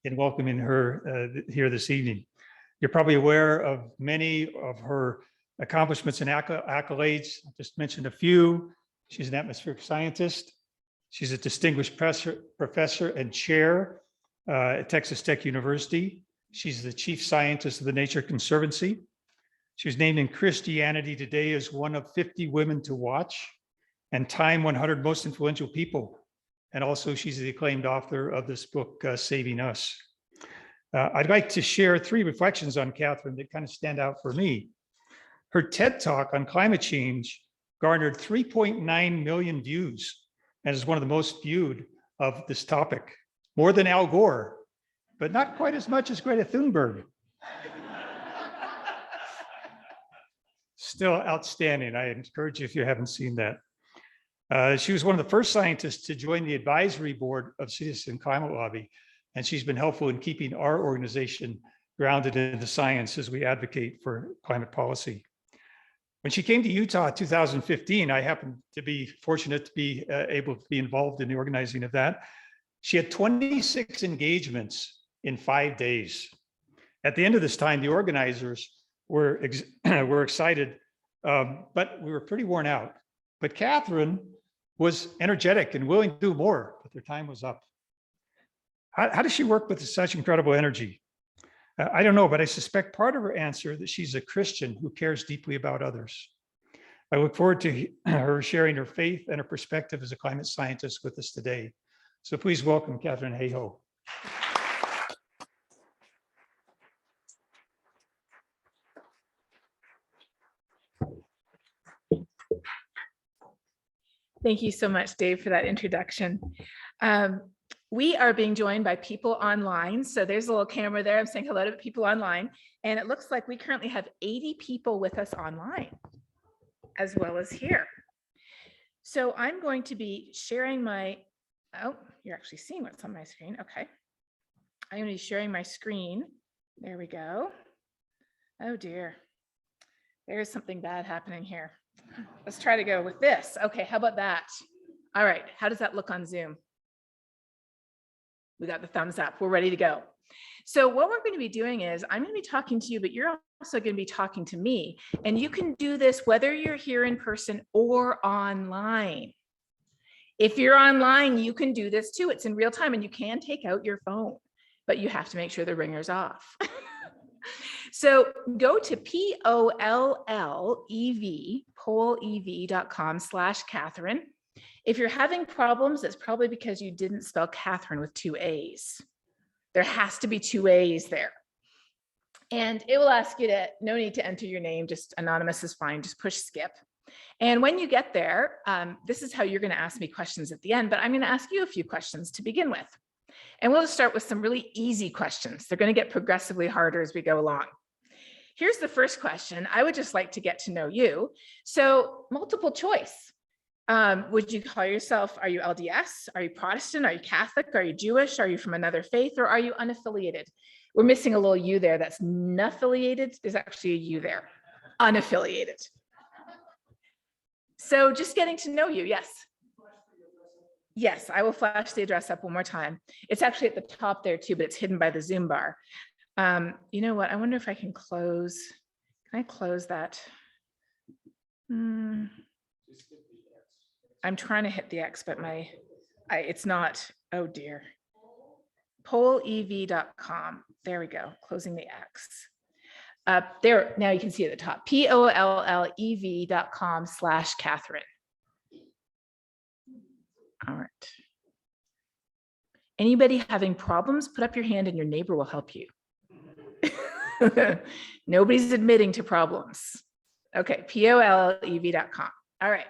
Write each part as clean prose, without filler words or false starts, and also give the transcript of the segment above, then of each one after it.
in welcoming her here this evening. You're probably aware of many of her accomplishments and accolades. I'll just mention a few. She's an atmospheric scientist. She's a distinguished professor and chair at Texas Tech University. She's the chief scientist of the Nature Conservancy. She was named in Christianity Today as one of 50 women to watch and Time 100 most influential people. And also she's the acclaimed author of this book, Saving Us. I'd like to share 3 reflections on Katharine that kind of stand out for me. Her TED Talk on climate change garnered 3.9 million views and is one of the most viewed of this topic, more than Al Gore, but not quite as much as Greta Thunberg. Still outstanding. I encourage you if you haven't seen that. She was one of the first scientists to join the advisory board of Citizen Climate Lobby, and she's been helpful in keeping our organization grounded in the science as we advocate for climate policy. When she came to Utah in 2015, I happened to be fortunate to be able to be involved in the organizing of that. She had 26 engagements in 5 days. At the end of this time, the organizers were excited, but we were pretty worn out. But Katharine was energetic and willing to do more, but their time was up. How does she work with such incredible energy? I don't know, but I suspect part of her answer that she's a Christian who cares deeply about others. I look forward to her sharing her faith and her perspective as a climate scientist with us today. So please welcome Katharine Hayhoe. Thank you so much, Dave, for that introduction. We are being joined by people online. So there's a little camera there. I'm saying hello to people online. And it looks like we currently have 80 people with us online, as well as here. So I'm going to be sharing my, oh, you're actually seeing what's on my screen. Okay. I'm going to be sharing my screen. There we go. Oh dear. There's something bad happening here. Let's try to go with this. Okay, how about that? All right, how does that look on Zoom? We got the thumbs up. We're ready to go. So what we're going to be doing is I'm going to be talking to you, but you're also going to be talking to me. And you can do this whether you're here in person or online. If you're online, you can do this too. It's in real time and you can take out your phone, but you have to make sure the ringer's off. So go to polev.com/Katharine. If you're having problems, it's probably because you didn't spell Katharine with 2 A's. There has to be 2 A's there. And it will ask you to, no need to enter your name, just anonymous is fine, just push skip. And when you get there, this is how you're going to ask me questions at the end, but I'm going to ask you a few questions to begin with. And we'll start with some really easy questions. They're going to get progressively harder as we go along. Here's the first question. I would just like to get to know you. So multiple choice. Would you call yourself, are you LDS? Are you Protestant? Are you Catholic? Are you Jewish? Are you from another faith? Or are you unaffiliated? We're missing a little U there. That's unaffiliated. There's actually a U there. Unaffiliated. So just getting to know you. Yes. Yes, I will flash the address up one more time. It's actually at the top there too, but it's hidden by the Zoom bar. You know what? I wonder if I can close. Can I close that? I'm trying to hit the X, but it's not. Oh dear. polev.com. There we go. Closing the X. There. Now you can see at the top. polev.com/Katharine. All right. Anybody having problems, put up your hand and your neighbor will help you. Nobody's admitting to problems. Okay, polev.com. All right.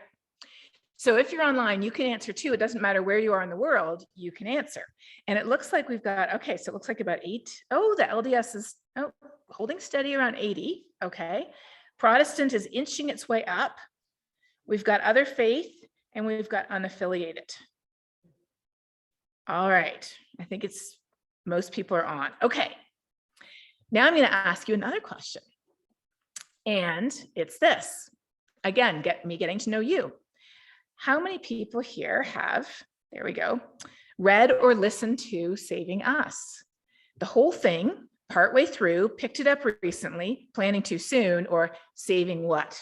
So if you're online, you can answer too. It doesn't matter where you are in the world, you can answer. And it looks like we've got, okay, so it looks like about 8. Oh, the LDS is holding steady around 80. Okay. Protestant is inching its way up. We've got other faith and we've got unaffiliated. All right. I think it's most people are on. Okay. Now I'm going to ask you another question. And it's this. Again, getting to know you. How many people here have, there we go, read or listened to Saving Us. The whole thing, partway through, picked it up recently, planning too soon, or saving what?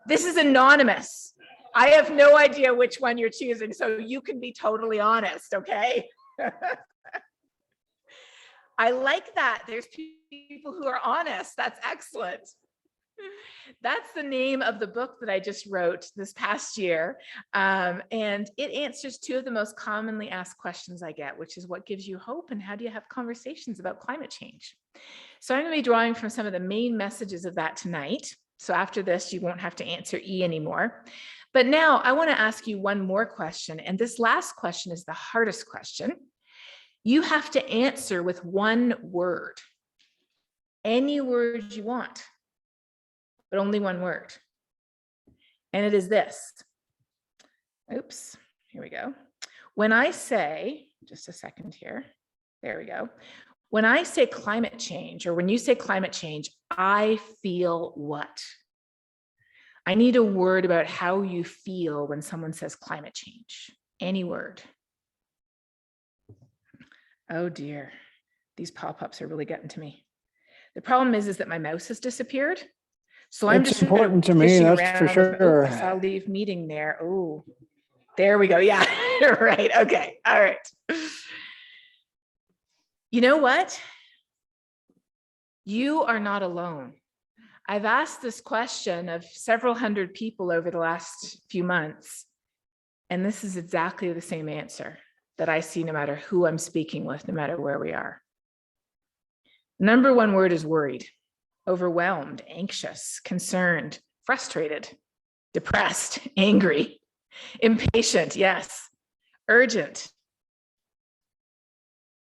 This is anonymous. I have no idea which one you're choosing, so you can be totally honest, okay? I like that. There's people who are honest. That's excellent. That's the name of the book that I just wrote this past year. And it answers two of the most commonly asked questions I get, which is what gives you hope and how do you have conversations about climate change? So I'm going to be drawing from some of the main messages of that tonight. So after this, you won't have to answer E anymore. But now I want to ask you one more question. And this last question is the hardest question. You have to answer with one word, any word you want, but only one word. And it is this. Oops, here we go. When I say, just a second here, there we go. When I say climate change, or when you say climate change, I feel what? I need a word about how you feel when someone says climate change. Any word. Oh dear, these pop-ups are really getting to me. The problem is that my mouse has disappeared. So I'm just important to me, that's for sure. I saw leave meeting there. Oh, there we go. Yeah, right. Okay. All right. You know what? You are not alone. I've asked this question of several hundred people over the last few months, and this is exactly the same answer that I see no matter who I'm speaking with, no matter where we are. Number one word is worried, overwhelmed, anxious, concerned, frustrated, depressed, angry, impatient, yes, urgent,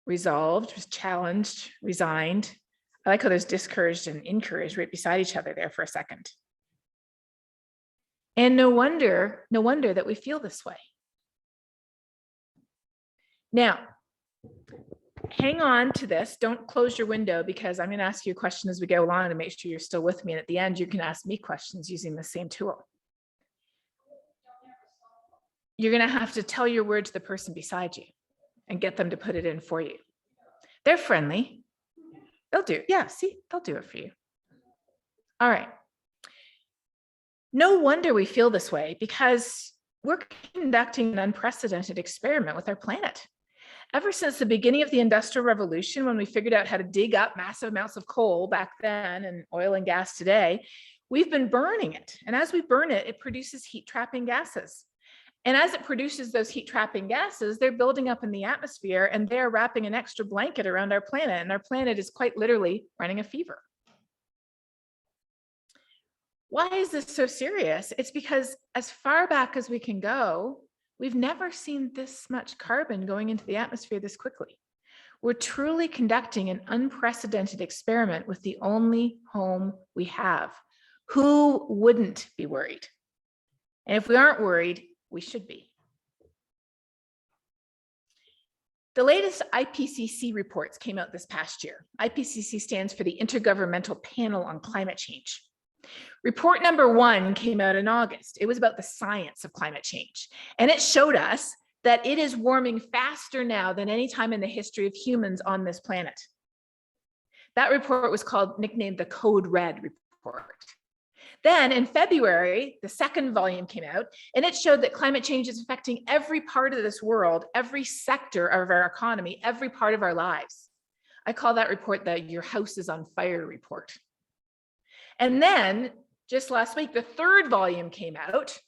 resolved, challenged, resigned. I like how there's discouraged and encouraged right beside each other there for a second. And no wonder that we feel this way. Now, hang on to this. Don't close your window because I'm going to ask you a question as we go along to make sure you're still with me. And at the end, you can ask me questions using the same tool. You're going to have to tell your word to the person beside you and get them to put it in for you. They're friendly. They'll do it. Yeah, see, they'll do it for you. All right. No wonder we feel this way because we're conducting an unprecedented experiment with our planet. Ever since the beginning of the Industrial Revolution, when we figured out how to dig up massive amounts of coal back then and oil and gas today, we've been burning it. And as we burn it, it produces heat-trapping gases. And as it produces those heat-trapping gases, they're building up in the atmosphere and they're wrapping an extra blanket around our planet. And our planet is quite literally running a fever. Why is this so serious? It's because as far back as we can go, we've never seen this much carbon going into the atmosphere this quickly. We're truly conducting an unprecedented experiment with the only home we have. Who wouldn't be worried? And if we aren't worried, we should be. The latest IPCC reports came out this past year. IPCC stands for the Intergovernmental Panel on Climate Change. Report number 1 came out in August. It was about the science of climate change. And it showed us that it is warming faster now than any time in the history of humans on this planet. That report was nicknamed the Code Red report. Then in February, the second volume came out, and it showed that climate change is affecting every part of this world, every sector of our economy, every part of our lives. I call that report the Your House is on Fire report. And then just last week, the third volume came out,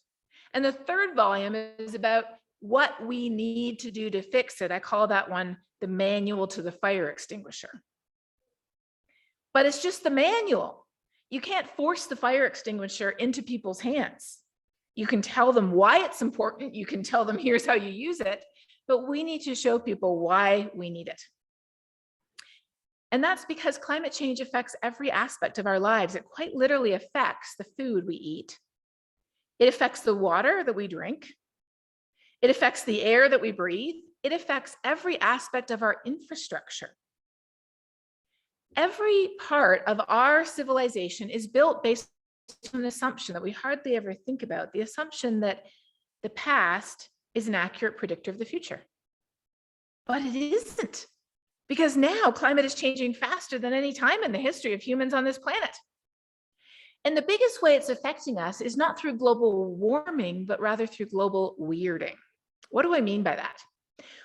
and the third volume is about what we need to do to fix it. I call that one the Manual to the Fire Extinguisher. But it's just the manual. You can't force the fire extinguisher into people's hands. You can tell them why it's important. You can tell them here's how you use it, but we need to show people why we need it. And that's because climate change affects every aspect of our lives. It quite literally affects the food we eat. It affects the water that we drink. It affects the air that we breathe. It affects every aspect of our infrastructure. Every part of our civilization is built based on an assumption that we hardly ever think about, the assumption that the past is an accurate predictor of the future. But it isn't, because now climate is changing faster than any time in the history of humans on this planet. And the biggest way it's affecting us is not through global warming, but rather through global weirding. What do I mean by that?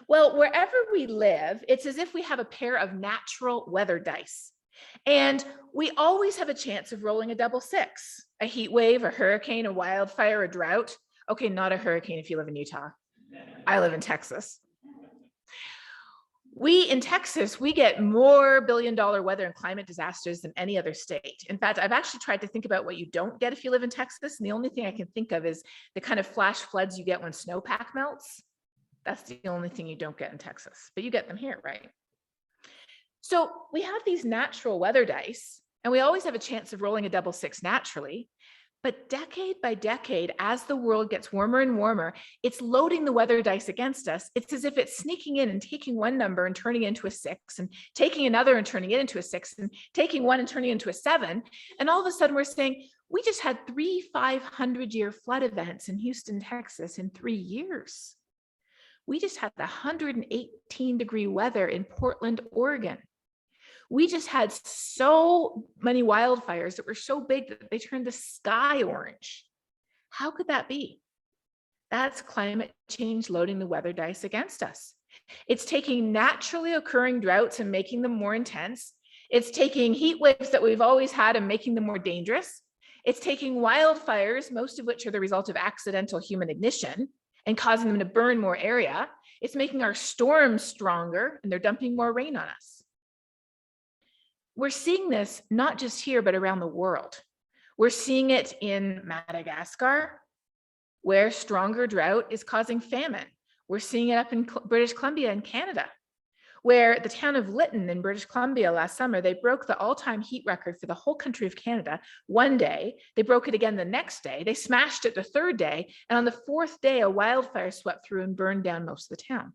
Well, wherever we live, it's as if we have a pair of natural weather dice. And we always have a chance of rolling a double six, a heat wave, a hurricane, a wildfire, a drought. Okay, not a hurricane if you live in Utah. I live in Texas. In Texas, we get more billion-dollar weather and climate disasters than any other state. In fact, I've actually tried to think about what you don't get if you live in Texas. And the only thing I can think of is the kind of flash floods you get when snowpack melts. That's the only thing you don't get in Texas, but you get them here, right? So we have these natural weather dice, and we always have a chance of rolling a double six naturally. But decade by decade, as the world gets warmer and warmer, it's loading the weather dice against us. It's as if it's sneaking in and taking one number and turning it into a 6, and taking another and turning it into a 6, and taking one and turning it into a 7. And all of a sudden we're saying, we just had 3 500-year flood events in Houston, Texas in 3 years. We just had 118-degree weather in Portland, Oregon. We just had so many wildfires that were so big that they turned the sky orange. How could that be? That's climate change loading the weather dice against us. It's taking naturally occurring droughts and making them more intense. It's taking heat waves that we've always had and making them more dangerous. It's taking wildfires, most of which are the result of accidental human ignition, and causing them to burn more area. It's making our storms stronger, and they're dumping more rain on us. We're seeing this not just here, but around the world. We're seeing it in Madagascar, where stronger drought is causing famine. We're seeing it up in British Columbia and Canada, where the town of Lytton in British Columbia last summer, they broke the all-time heat record for the whole country of Canada one day. They broke it again the next day. They smashed it the third day. And on the fourth day, a wildfire swept through and burned down most of the town.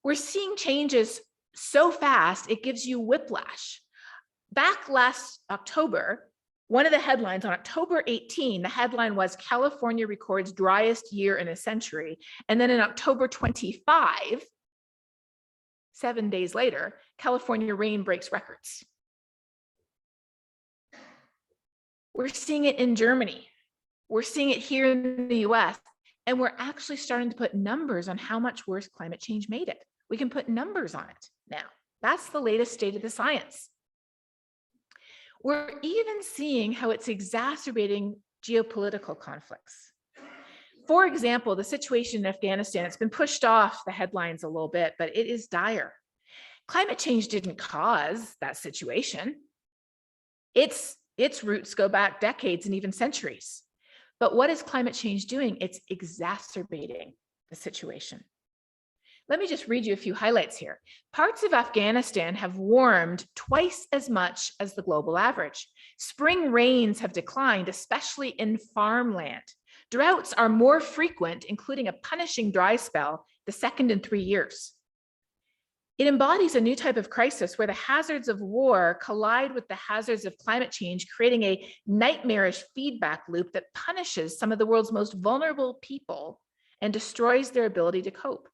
We're seeing changes so fast, it gives you whiplash. Back last October, one of the headlines on October 18, the headline was California records driest year in a century. And then in October 25, 7 days later, California rain breaks records. We're seeing it in Germany. We're seeing it here in the US. And we're actually starting to put numbers on how much worse climate change made it. We can put numbers on it now. That's the latest state of the science. We're even seeing how it's exacerbating geopolitical conflicts. For example, the situation in Afghanistan, it's been pushed off the headlines a little bit, but it is dire. Climate change didn't cause that situation. Its roots go back decades and even centuries. But what is climate change doing? It's exacerbating the situation. Let me just read you a few highlights here. Parts of Afghanistan have warmed twice as much as the global average. Spring rains have declined, especially in farmland. Droughts are more frequent, including a punishing dry spell, the second in 3 years. It embodies a new type of crisis where the hazards of war collide with the hazards of climate change, creating a nightmarish feedback loop that punishes some of the world's most vulnerable people and destroys their ability to cope.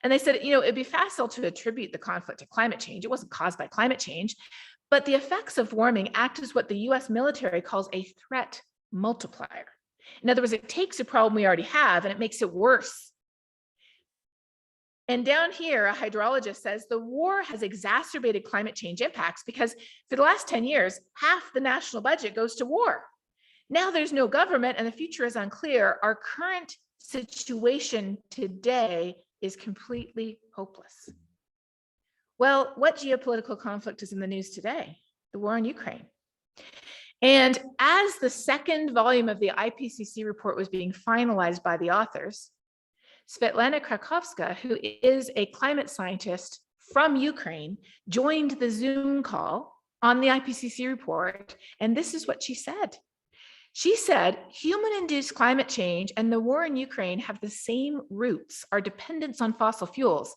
And they said, it'd be facile to attribute the conflict to climate change. It wasn't caused by climate change, but the effects of warming act as what the US military calls a threat multiplier. In other words, it takes a problem we already have and it makes it worse. And down here, a hydrologist says the war has exacerbated climate change impacts because for the last 10 years, half the national budget goes to war. Now there's no government and the future is unclear. Our current situation today is completely hopeless. Well, what geopolitical conflict is in the news today? The war in Ukraine. And as the second volume of the IPCC report was being finalized by the authors, Svetlana Krakowska, who is a climate scientist from Ukraine, joined the Zoom call on the IPCC report. And this is what she said. She said, human-induced climate change and the war in Ukraine have the same roots, our dependence on fossil fuels.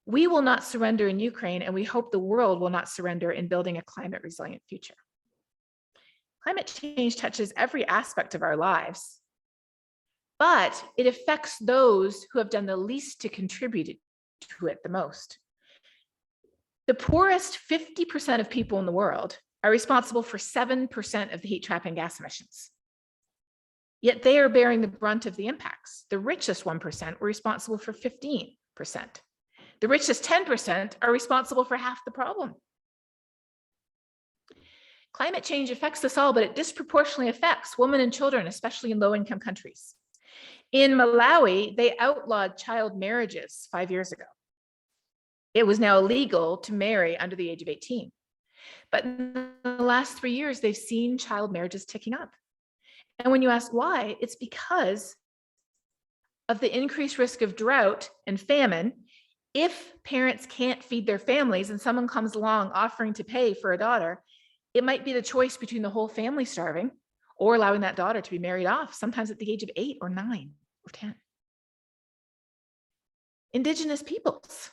We will not surrender in Ukraine, and we hope the world will not surrender in building a climate-resilient future. Climate change touches every aspect of our lives. but it affects those who have done the least to contribute to it the most. The poorest 50% of people in the world are responsible for 7% of the heat trapping gas emissions. Yet they are bearing the brunt of the impacts. The richest 1% were responsible for 15%. The richest 10% are responsible for half the problem. Climate change affects us all, but it disproportionately affects women and children, especially in low-income countries. In Malawi, they outlawed child marriages 5 years ago. It was now illegal to marry under the age of 18. But in the last 3 years, they've seen child marriages ticking up. And when you ask why, it's because of the increased risk of drought and famine. If parents can't feed their families and someone comes along offering to pay for a daughter, it might be the choice between the whole family starving or allowing that daughter to be married off, sometimes at the age of 8 or 9 or 10. Indigenous peoples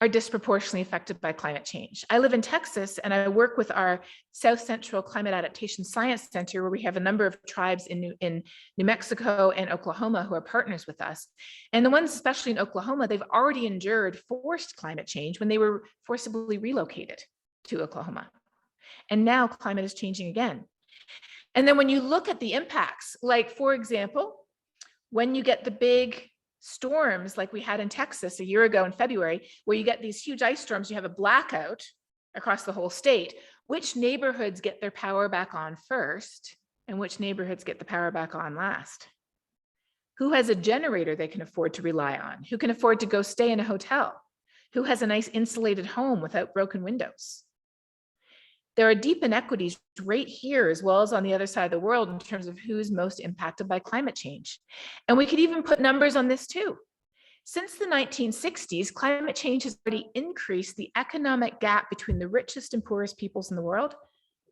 are disproportionately affected by climate change. I live in Texas and I work with our South Central Climate Adaptation Science Center, where we have a number of tribes in New Mexico and Oklahoma who are partners with us. And the ones, especially in Oklahoma, they've already endured forced climate change when they were forcibly relocated to Oklahoma. And now climate is changing again. And then when you look at the impacts, like for example, when you get the big storms like we had in Texas a year ago in February, where you get these huge ice storms, you have a blackout across the whole state, which neighborhoods get their power back on first and which neighborhoods get the power back on last? Who has a generator they can afford to rely on? Who can afford to go stay in a hotel? Who has a nice insulated home without broken windows? There are deep inequities right here as well as on the other side of the world in terms of who's most impacted by climate change. And we could even put numbers on this too. Since the 1960s, climate change has already increased the economic gap between the richest and poorest peoples in the world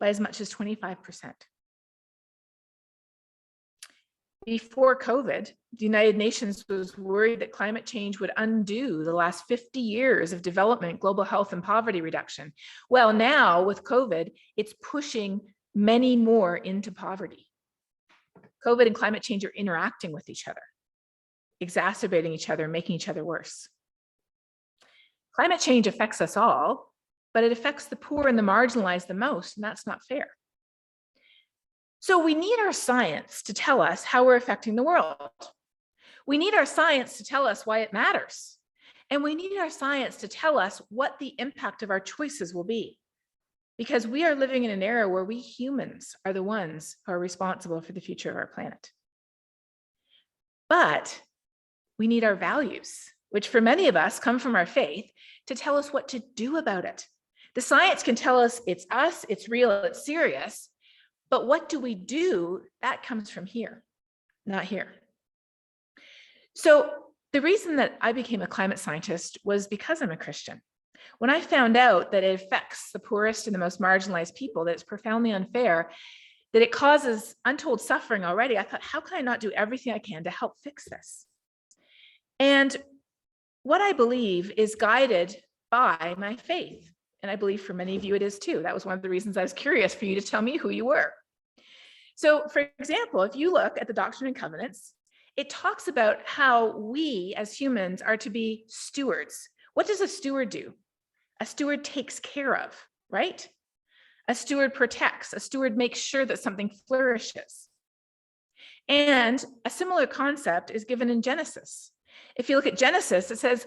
by as much as 25%. Before COVID, the United Nations was worried that climate change would undo the last 50 years of development, global health, and poverty reduction. Well, now with COVID, it's pushing many more into poverty. COVID and climate change are interacting with each other, exacerbating each other, making each other worse. Climate change affects us all, but it affects the poor and the marginalized the most, and that's not fair. So we need our science to tell us how we're affecting the world. We need our science to tell us why it matters. And we need our science to tell us what the impact of our choices will be. Because we are living in an era where we humans are the ones who are responsible for the future of our planet. But we need our values, which for many of us come from our faith, to tell us what to do about it. The science can tell us, it's real, it's serious. But what do we do? That comes from here, not here. So the reason that I became a climate scientist was because I'm a Christian. When I found out that it affects the poorest and the most marginalized people, that it's profoundly unfair, that it causes untold suffering already, I thought, how can I not do everything I can to help fix this? And what I believe is guided by my faith. And I believe for many of you it is too. That was one of the reasons I was curious for you to tell me who you were. So for example, if you look at the Doctrine and Covenants, it talks about how we as humans are to be stewards. What does a steward do? A steward takes care of, right? A steward protects, a steward makes sure that something flourishes. And a similar concept is given in Genesis. If you look at Genesis, it says,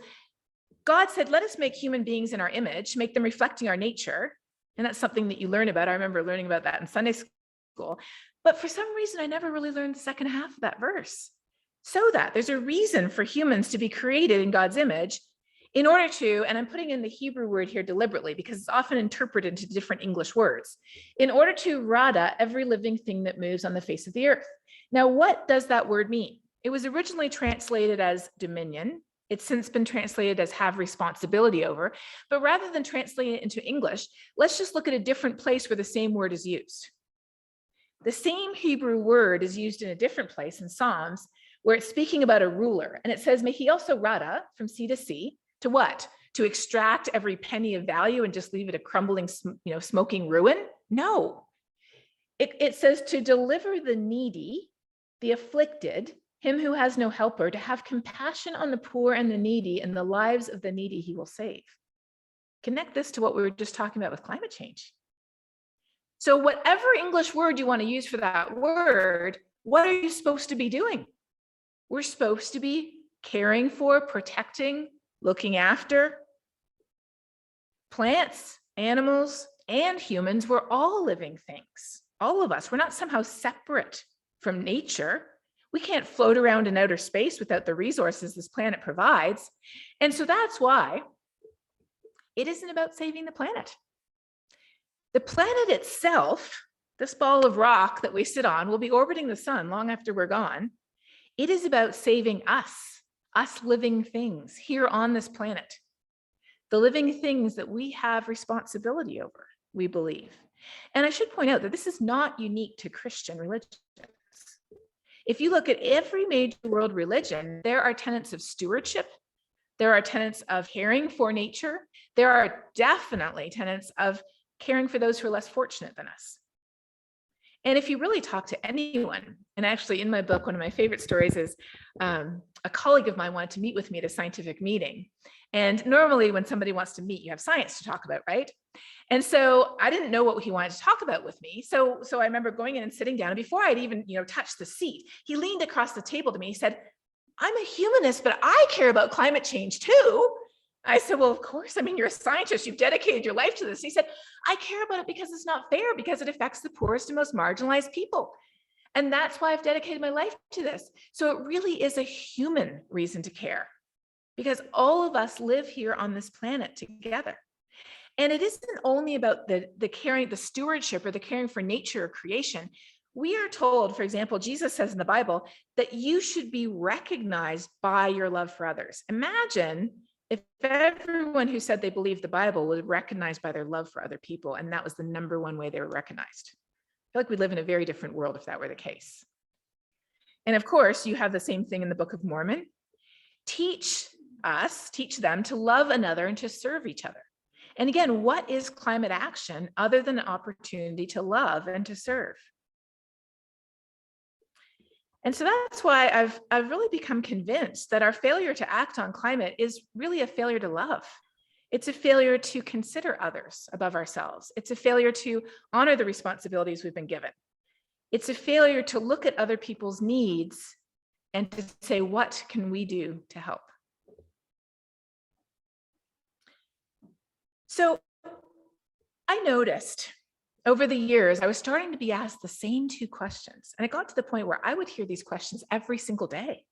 God said, let us make human beings in our image, make them reflecting our nature. And that's something that you learn about. I remember learning about that in Sunday school. But for some reason, I never really learned the second half of that verse. So that there's a reason for humans to be created in God's image in order to, and I'm putting in the Hebrew word here deliberately because it's often interpreted into different English words, in order to rada every living thing that moves on the face of the earth. Now, what does that word mean? It was originally translated as dominion. It's since been translated as have responsibility over, but rather than translating it into English, let's just look at a different place where the same word is used. The same Hebrew word is used in a different place in Psalms where it's speaking about a ruler. And it says, may he also rada from sea to sea to what? To extract every penny of value and just leave it a crumbling, smoking ruin? No. It says to deliver the needy, the afflicted, him who has no helper, to have compassion on the poor and the needy, and the lives of the needy he will save. Connect this to what we were just talking about with climate change. So whatever English word you want to use for that word, what are you supposed to be doing? We're supposed to be caring for, protecting, looking after plants, animals, and humans. We're all living things, all of us. We're not somehow separate from nature. We can't float around in outer space without the resources this planet provides. And so that's why it isn't about saving the planet. The planet itself, this ball of rock that we sit on, will be orbiting the sun long after we're gone. It is about saving us living things here on this planet. The living things that we have responsibility over, we believe. And I should point out that this is not unique to Christian religions. If you look at every major world religion, there are tenets of stewardship. There are tenets of caring for nature. There are definitely tenets of caring for those who are less fortunate than us. And if you really talk to anyone, and actually in my book, one of my favorite stories is a colleague of mine wanted to meet with me at a scientific meeting. And normally when somebody wants to meet, you have science to talk about, right? And so I didn't know what he wanted to talk about with me. So I remember going in and sitting down, and before I'd even touched the seat, he leaned across the table to me. He said, "I'm a humanist, but I care about climate change too." I said, "Well, of course. I mean, you're a scientist. You've dedicated your life to this." He said, "I care about it because it's not fair, because it affects the poorest and most marginalized people. And that's why I've dedicated my life to this." So it really is a human reason to care, because all of us live here on this planet together. And it isn't only about the caring, the stewardship, or the caring for nature or creation. We are told, for example, Jesus says in the Bible that you should be recognized by your love for others. Imagine if everyone who said they believed the Bible was recognized by their love for other people, and that was the number one way they were recognized. I feel like we live in a very different world if that were the case. And of course, you have the same thing in the Book of Mormon. Teach them to love another and to serve each other. And again, what is climate action other than an opportunity to love and to serve? And so that's why I've really become convinced that our failure to act on climate is really a failure to love. It's a failure to consider others above ourselves. It's a failure to honor the responsibilities we've been given. It's a failure to look at other people's needs and to say, what can we do to help? So I noticed over the years, I was starting to be asked the same two questions. And it got to the point where I would hear these questions every single day.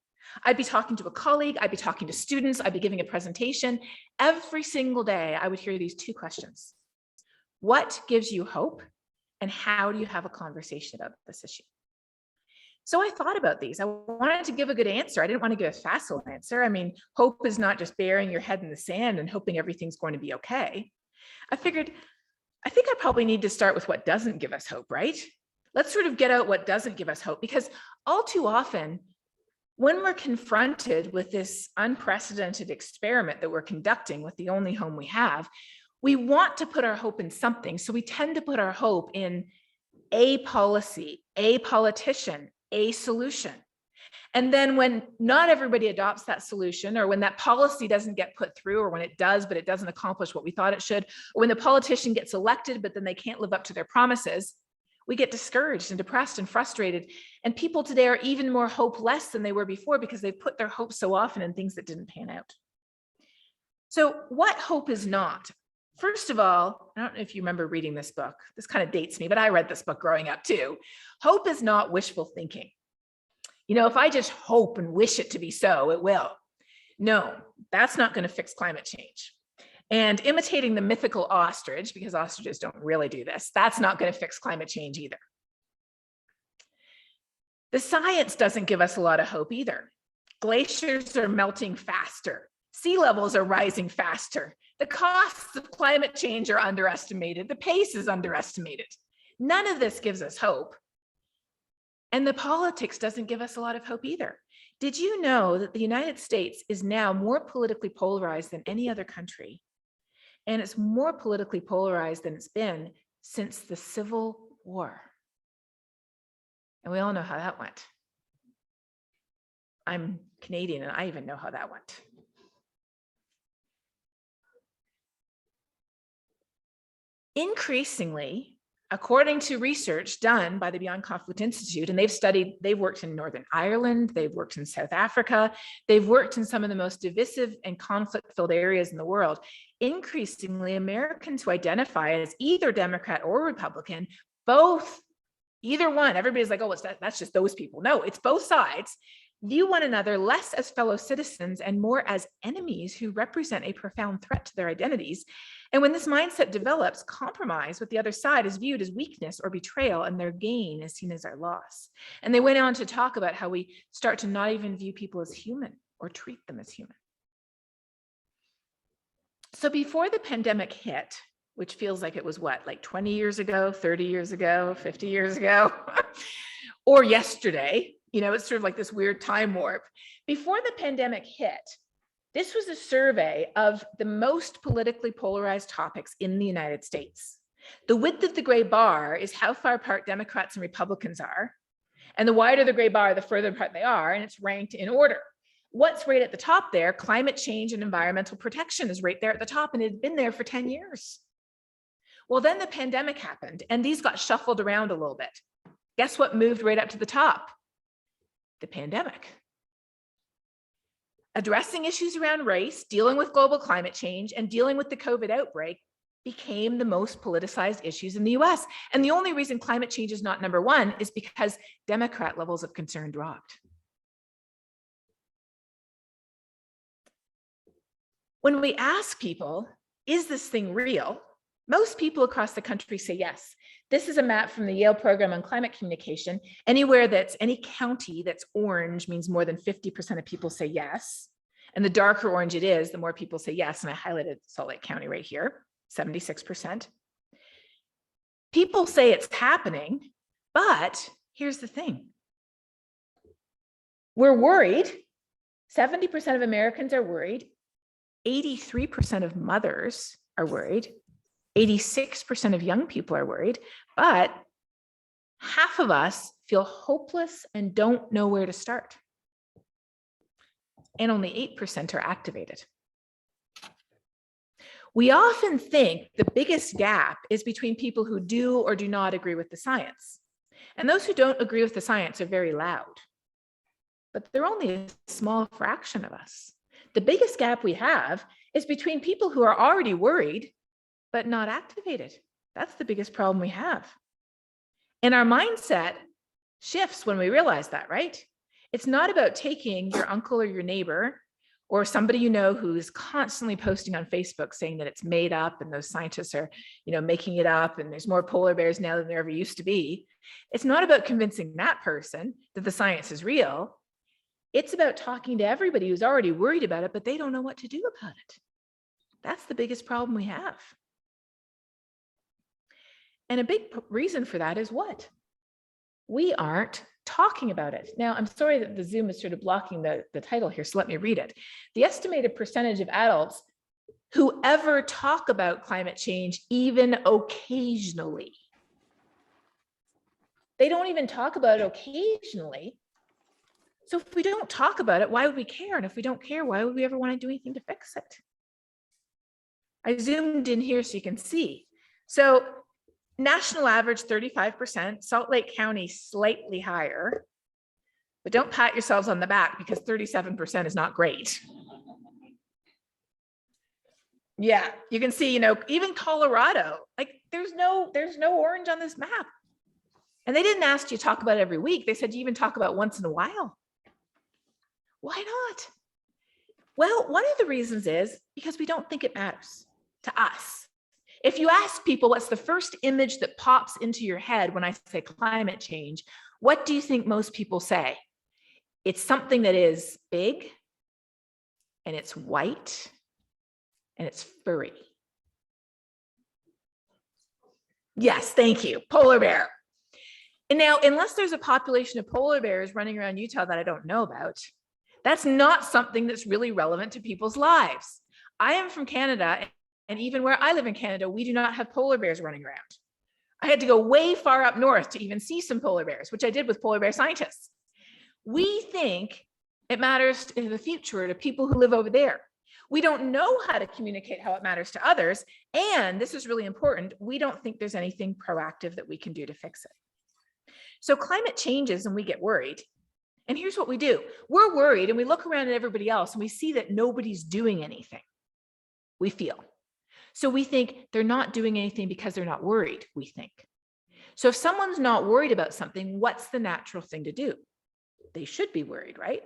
I'd be talking to a colleague, I'd be talking to students, I'd be giving a presentation. Every single day, I would hear these two questions. What gives you hope? And how do you have a conversation about this issue? So I thought about these. I wanted to give a good answer. I didn't want to give a facile answer. I mean, hope is not just burying your head in the sand and hoping everything's going to be okay. I figured, I think I probably need to start with what doesn't give us hope, right? Let's sort of get out what doesn't give us hope, because all too often, when we're confronted with this unprecedented experiment that we're conducting with the only home we have, we want to put our hope in something. So we tend to put our hope in a policy, a politician, a solution. And then when not everybody adopts that solution, or when that policy doesn't get put through, or when it does, but it doesn't accomplish what we thought it should, or when the politician gets elected, but then they can't live up to their promises, we get discouraged and depressed and frustrated. And people today are even more hopeless than they were before, because they put their hope so often in things that didn't pan out. So what hope is not? First of all, I don't know if you remember reading this book. This kind of dates me, but I read this book growing up too. Hope is not wishful thinking. If I just hope and wish it to be so, it will. No, that's not going to fix climate change. And imitating the mythical ostrich, because ostriches don't really do this, that's not going to fix climate change either. The science doesn't give us a lot of hope either. Glaciers are melting faster. Sea levels are rising faster. The costs of climate change are underestimated. The pace is underestimated. None of this gives us hope. And the politics doesn't give us a lot of hope either. Did you know that the United States is now more politically polarized than any other country? And it's more politically polarized than it's been since the Civil War. And we all know how that went. I'm Canadian and I even know how that went. Increasingly, according to research done by the Beyond Conflict Institute, and they've worked in Northern Ireland, they've worked in South Africa, they've worked in some of the most divisive and conflict-filled areas in the world. Increasingly, Americans who identify as either Democrat or Republican, both, either one, everybody's like, oh, that's just those people. No, it's both sides, view one another less as fellow citizens and more as enemies who represent a profound threat to their identities. And when this mindset develops, compromise with the other side is viewed as weakness or betrayal, and their gain is seen as our loss. And they went on to talk about how we start to not even view people as human or treat them as human. So before the pandemic hit, which feels like it was what, like 20 years ago, 30 years ago, 50 years ago, or yesterday, you know, it's sort of like this weird time warp. Before the pandemic hit, this was a survey of the most politically polarized topics in the United States. The width of the gray bar is how far apart Democrats and Republicans are. And the wider the gray bar, the further apart they are, and it's ranked in order. What's right at the top there? Climate change and environmental protection is right there at the top, and it had been there for 10 years. Well, then the pandemic happened, and these got shuffled around a little bit. Guess what moved right up to the top? The pandemic. Addressing issues around race, dealing with global climate change, and dealing with the COVID outbreak became the most politicized issues in the US. And the only reason climate change is not number one is because Democrat levels of concern dropped. When we ask people, is this thing real? Most people across the country say yes. This is a map from the Yale program on climate communication. Any county that's orange means more than 50% of people say yes. And the darker orange it is, the more people say yes. And I highlighted Salt Lake County right here, 76%. People say it's happening, but here's the thing. We're worried. 70% of Americans are worried. 83% of mothers are worried. 86% of young people are worried, but half of us feel hopeless and don't know where to start. And only 8% are activated. We often think the biggest gap is between people who do or do not agree with the science. And those who don't agree with the science are very loud, but they're only a small fraction of us. The biggest gap we have is between people who are already worried but not activated. That's the biggest problem we have. And our mindset shifts when we realize that, right? It's not about taking your uncle or your neighbor or somebody you know who's constantly posting on Facebook saying that it's made up and those scientists are, making it up and there's more polar bears now than there ever used to be. It's not about convincing that person that the science is real. It's about talking to everybody who's already worried about it, but they don't know what to do about it. That's the biggest problem we have. And a big reason for that is what? We aren't talking about it. Now, I'm sorry that the Zoom is sort of blocking the title here, so let me read it. The estimated percentage of adults who ever talk about climate change, even occasionally. They don't even talk about it occasionally. So if we don't talk about it, why would we care? And if we don't care, why would we ever want to do anything to fix it? I zoomed in here so you can see. So national average, 35%, Salt Lake County, slightly higher, but don't pat yourselves on the back because 37% is not great. Yeah, you can see, even Colorado, like there's no orange on this map. And they didn't ask you to talk about it every week. They said you even talk about it once in a while. Why not? Well, one of the reasons is because we don't think it matters to us. If you ask people what's the first image that pops into your head when I say climate change, what do you think most people say? It's something that is big and it's white and it's furry. Yes, thank you, polar bear. And now, unless there's a population of polar bears running around Utah that I don't know about, that's not something that's really relevant to people's lives. I am from Canada, and even where I live in Canada, we do not have polar bears running around. I had to go way far up north to even see some polar bears, which I did with polar bear scientists. We think It matters in the future to people who live over there. We don't know how to communicate how it matters to others. And this is really important. We don't think there's anything proactive that we can do to fix it. So climate changes and we get worried. And here's what we do. We're worried and we look around at everybody else and we see that nobody's doing anything. We feel. So we think they're not doing anything because they're not worried, we think. So if someone's not worried about something, what's the natural thing to do? They should be worried, right?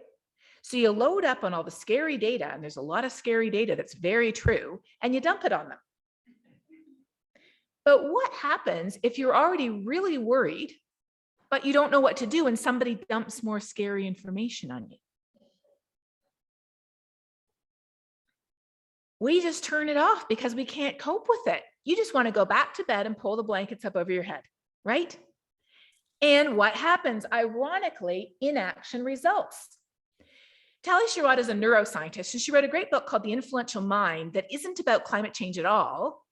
So you load up on all the scary data, and there's a lot of scary data that's very true, and you dump it on them. But what happens if you're already really worried, but you don't know what to do and somebody dumps more scary information on you? We just turn it off because we can't cope with it. You just want to go back to bed and pull the blankets up over your head, right? And what happens? Ironically, inaction results. Tali Sherrod is a neuroscientist, and she wrote a great book called The Influential Mind that isn't about climate change at all,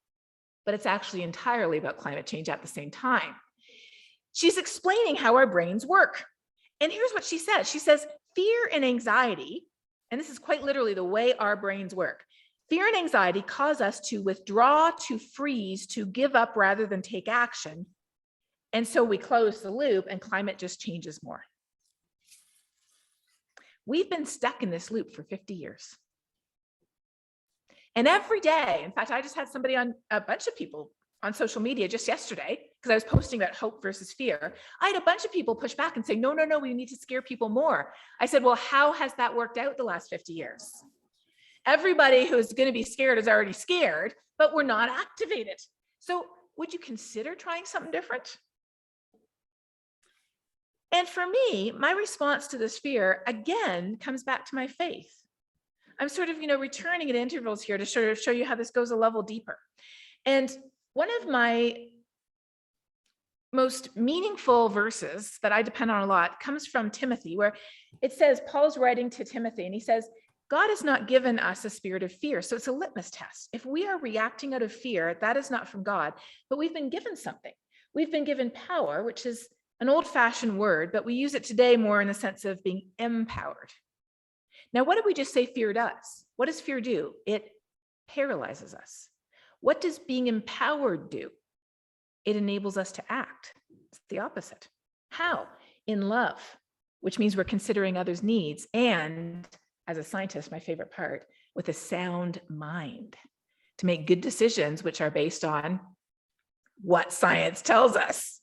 but it's actually entirely about climate change at the same time. She's explaining how our brains work. And here's what she says. She says, fear and anxiety, and this is quite literally the way our brains work. Fear and anxiety cause us to withdraw, to freeze, to give up rather than take action. And so we close the loop and climate just changes more. We've been stuck in this loop for 50 years. And every day, in fact, I just had somebody on, a bunch of people on social media just yesterday, because I was posting about hope versus fear. I had a bunch of people push back and say, no, we need to scare people more. I said, well, how has that worked out the last 50 years? Everybody who's going to be scared is already scared, but we're not activated. So would you consider trying something different? And for me, my response to this fear, again, comes back to my faith. I'm sort of, returning at intervals here to sort of show you how this goes a level deeper. And one of my most meaningful verses that I depend on a lot comes from Timothy, where it says, Paul's writing to Timothy, and he says, God has not given us a spirit of fear. So it's a litmus test. If we are reacting out of fear, that is not from God, but we've been given something. We've been given power, which is an old-fashioned word, but we use it today more in the sense of being empowered. Now, what did we just say fear does? What does fear do? It paralyzes us. What does being empowered do? It enables us to act. It's the opposite. How? In love, which means we're considering others' needs, and as a scientist, my favorite part, with a sound mind to make good decisions, which are based on what science tells us.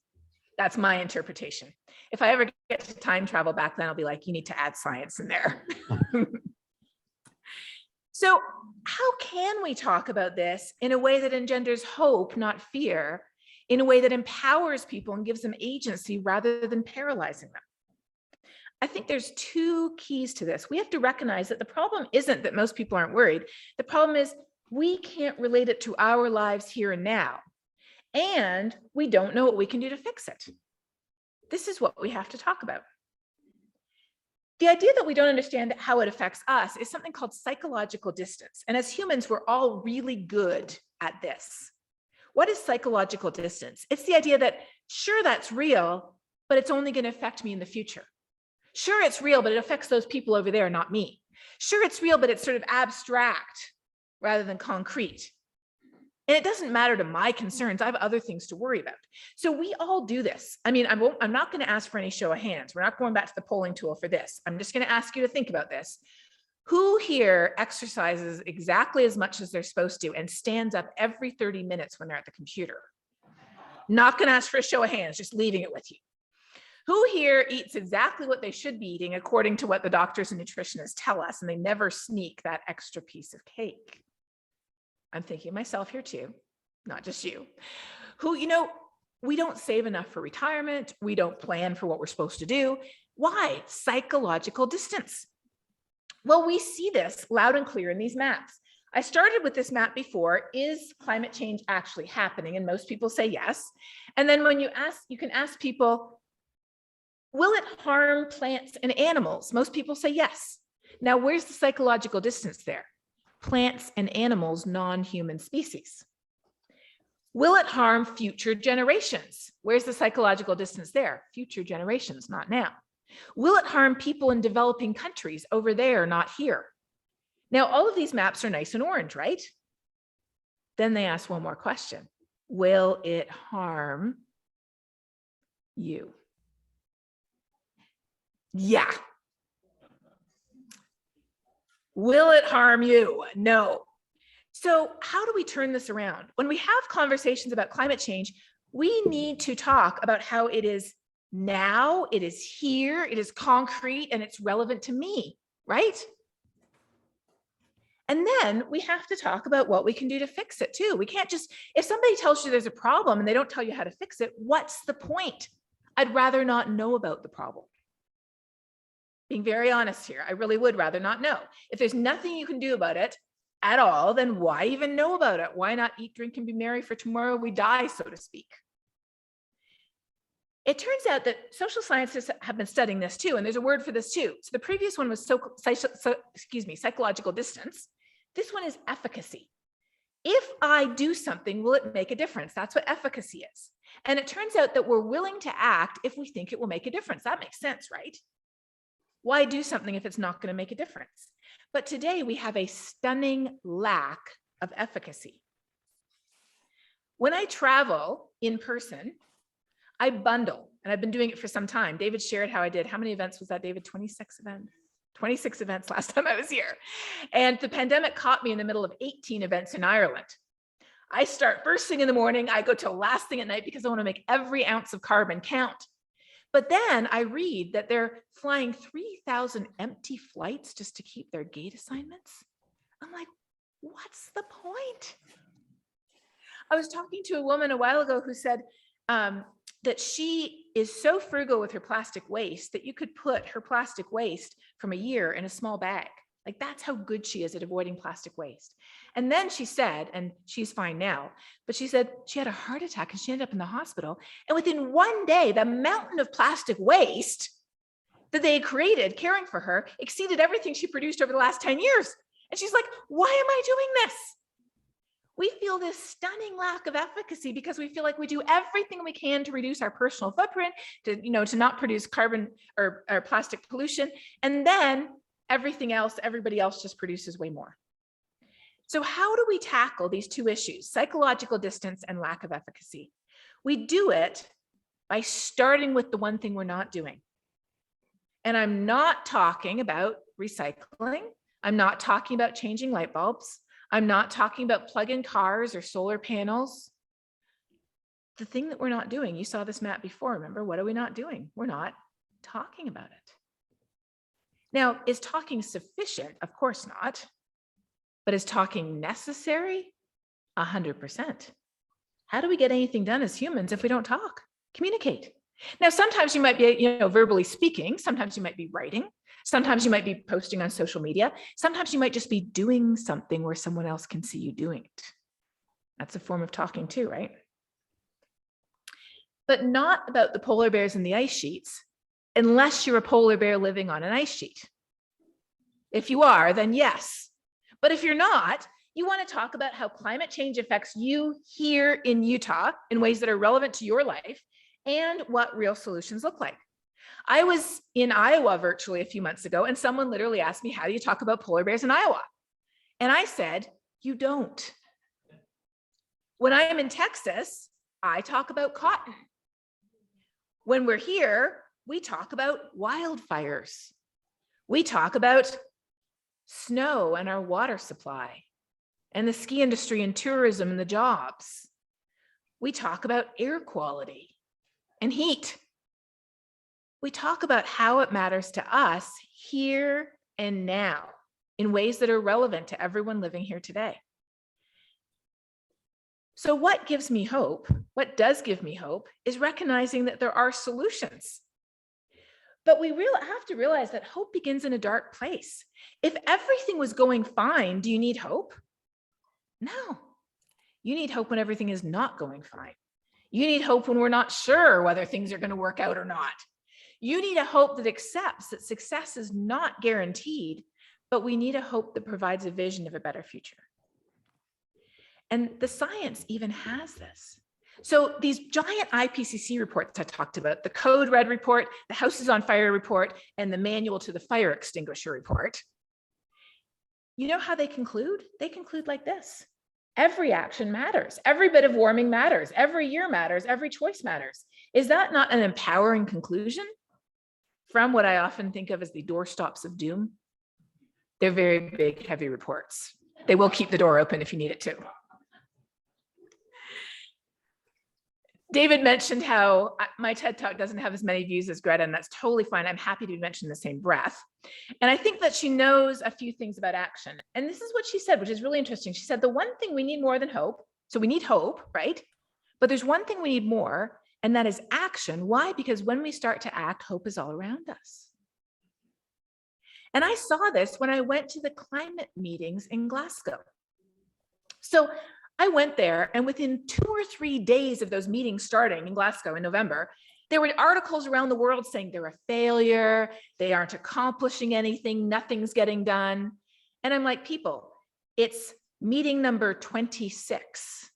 That's my interpretation. If I ever get to time travel back then, I'll be like, you need to add science in there. So how can we talk about this in a way that engenders hope, not fear, in a way that empowers people and gives them agency rather than paralyzing them? I think there's two keys to this. We have to recognize that the problem isn't that most people aren't worried. The problem is we can't relate it to our lives here and now. And we don't know what we can do to fix it. This is what we have to talk about. The idea that we don't understand how it affects us is something called psychological distance. And as humans, we're all really good at this. What is psychological distance? It's the idea that, sure, that's real, but it's only going to affect me in the future. Sure, it's real, but it affects those people over there, not me. Sure, it's real, but it's sort of abstract rather than concrete. And it doesn't matter to my concerns. I have other things to worry about. So we all do this. I mean, I'm not going to ask for any show of hands. We're not going back to the polling tool for this. I'm just going to ask you to think about this. Who here exercises exactly as much as they're supposed to and stands up every 30 minutes when they're at the computer? Not going to ask for a show of hands, just leaving it with you. Who here eats exactly what they should be eating according to what the doctors and nutritionists tell us, and they never sneak that extra piece of cake? I'm thinking of myself here too, not just you. Who, we don't save enough for retirement. We don't plan for what we're supposed to do. Why? Psychological distance. Well, we see this loud and clear in these maps. I started with this map before. Is climate change actually happening? And most people say yes. And then when you can ask people, will it harm plants and animals? Most people say yes. Now, where's the psychological distance there? Plants and animals, non-human species. Will it harm future generations? Where's the psychological distance there? Future generations, not now. Will it harm people in developing countries over there, not here? Now, all of these maps are nice and orange, right? Then they ask one more question. Will it harm you? Yeah. Will it harm you? No. So how do we turn this around? When we have conversations about climate change, we need to talk about how it is now, it is here, it is concrete, and it's relevant to me, right? And then we have to talk about what we can do to fix it too. We can't just, if somebody tells you there's a problem and they don't tell you how to fix it, what's the point? I'd rather not know about the problem. Being very honest here, I really would rather not know. If there's nothing you can do about it at all, then why even know about it? Why not eat, drink, and be merry, for tomorrow we die, so to speak? It turns out that social scientists have been studying this too, and there's a word for this too. So the previous one was psychological distance. This one is efficacy. If I do something, will it make a difference? That's what efficacy is. And it turns out that we're willing to act if we think it will make a difference. That makes sense, right? Why do something if it's not going to make a difference? But today we have a stunning lack of efficacy. When I travel in person, I bundle, and I've been doing it for some time. David shared how I did. How many events was that, David? 26 events. 26 events last time I was here. And the pandemic caught me in the middle of 18 events in Ireland. I start first thing in the morning, I go till last thing at night because I want to make every ounce of carbon count. But then I read that they're flying 3,000 empty flights just to keep their gate assignments. I'm like, what's the point? I was talking to a woman a while ago who said that she is so frugal with her plastic waste that you could put her plastic waste from a year in a small bag. Like, that's how good she is at avoiding plastic waste. And then she said, and she's fine now, but she said she had a heart attack and she ended up in the hospital. And within one day, the mountain of plastic waste that they had created caring for her exceeded everything she produced over the last 10 years. And she's like, why am I doing this? We feel this stunning lack of efficacy because we feel like we do everything we can to reduce our personal footprint, to not produce carbon or plastic pollution. And then everything else, everybody else just produces way more. So how do we tackle these two issues, psychological distance and lack of efficacy? We do it by starting with the one thing we're not doing. And I'm not talking about recycling. I'm not talking about changing light bulbs. I'm not talking about plug-in cars or solar panels. The thing that we're not doing, you saw this map before, remember? What are we not doing? We're not talking about it. Now, is talking sufficient? Of course not. But is talking necessary? 100%. How do we get anything done as humans if we don't talk? Communicate. Now, sometimes you might be, verbally speaking. Sometimes you might be writing. Sometimes you might be posting on social media. Sometimes you might just be doing something where someone else can see you doing it. That's a form of talking too, right? But not about the polar bears and the ice sheets, unless you're a polar bear living on an ice sheet. If you are, then yes. But if you're not, you want to talk about how climate change affects you here in Utah in ways that are relevant to your life and what real solutions look like. I was in Iowa virtually a few months ago, and someone literally asked me, how do you talk about polar bears in Iowa? And I said, you don't. When I am in Texas, I talk about cotton. When we're here, we talk about wildfires. We talk about snow and our water supply and the ski industry and tourism and the jobs. We talk about air quality and heat. We talk about how it matters to us here and now in ways that are relevant to everyone living here today. So what gives me hope, what does give me hope, is recognizing that there are solutions. But we have to realize that hope begins in a dark place. If everything was going fine, do you need hope? No. You need hope when everything is not going fine. You need hope when we're not sure whether things are going to work out or not. You need a hope that accepts that success is not guaranteed, but we need a hope that provides a vision of a better future. And the science even has this. So these giant IPCC reports I talked about, the Code Red report, the House is on Fire report, and the Manual to the Fire Extinguisher report, you know how they conclude? They conclude like this. Every action matters. Every bit of warming matters. Every year matters. Every choice matters. Is that not an empowering conclusion from what I often think of as the doorstops of doom? They're very big, heavy reports. They will keep the door open if you need it to. David mentioned how my TED Talk doesn't have as many views as Greta, and that's totally fine. I'm happy to mention the same breath. And I think that she knows a few things about action. And this is what she said, which is really interesting. She said, the one thing we need more than hope, so we need hope, right? But there's one thing we need more, and that is action. Why? Because when we start to act, hope is all around us. And I saw this when I went to the climate meetings in Glasgow. So I went there, and within 2 or 3 days of those meetings starting in Glasgow in November, there were articles around the world saying they're a failure, they aren't accomplishing anything, nothing's getting done. And I'm like, people, it's meeting number 26.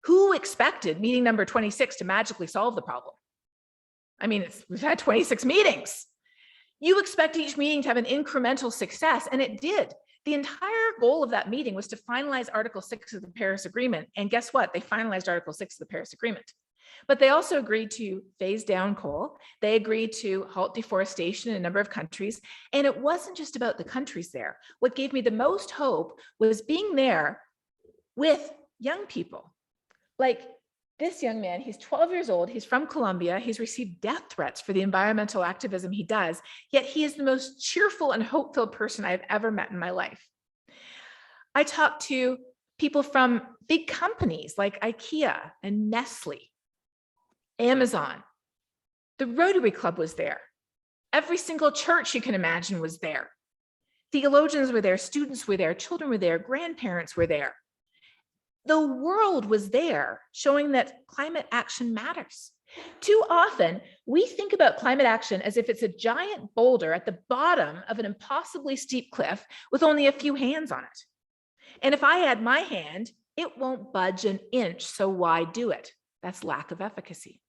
Who expected meeting number 26 to magically solve the problem? I mean, we've had 26 meetings. You expect each meeting to have an incremental success, and it did. The entire goal of that meeting was to finalize Article 6 of the Paris Agreement. And guess what? They finalized Article 6 of the Paris Agreement. But they also agreed to phase down coal. They agreed to halt deforestation in a number of countries. And it wasn't just about the countries there. What gave me the most hope was being there with young people. Like this young man, he's 12 years old, he's from Colombia, he's received death threats for the environmental activism he does, yet he is the most cheerful and hope-filled person I've ever met in my life. I talked to people from big companies like IKEA and Nestle, Amazon. The Rotary Club was there. Every single church you can imagine was there. Theologians were there, students were there, children were there, grandparents were there. The world was there, showing that climate action matters. Too often, we think about climate action as if it's a giant boulder at the bottom of an impossibly steep cliff with only a few hands on it. And if I add my hand, it won't budge an inch, so why do it? That's lack of efficacy.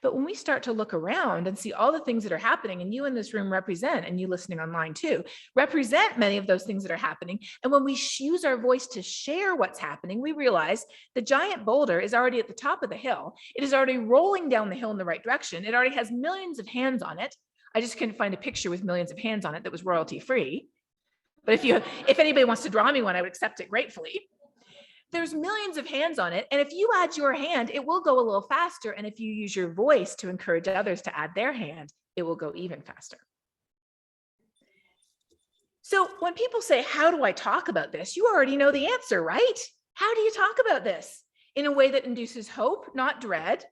But when we start to look around and see all the things that are happening, and you in this room represent, and you listening online too, represent many of those things that are happening. And when we use our voice to share what's happening, we realize the giant boulder is already at the top of the hill. It is already rolling down the hill in the right direction. It already has millions of hands on it. I just couldn't find a picture with millions of hands on it that was royalty free. But if anybody wants to draw me one, I would accept it gratefully. There's millions of hands on it. And if you add your hand, it will go a little faster. And if you use your voice to encourage others to add their hand, it will go even faster. So when people say, how do I talk about this? You already know the answer, right? How do you talk about this? In a way that induces hope, not dread,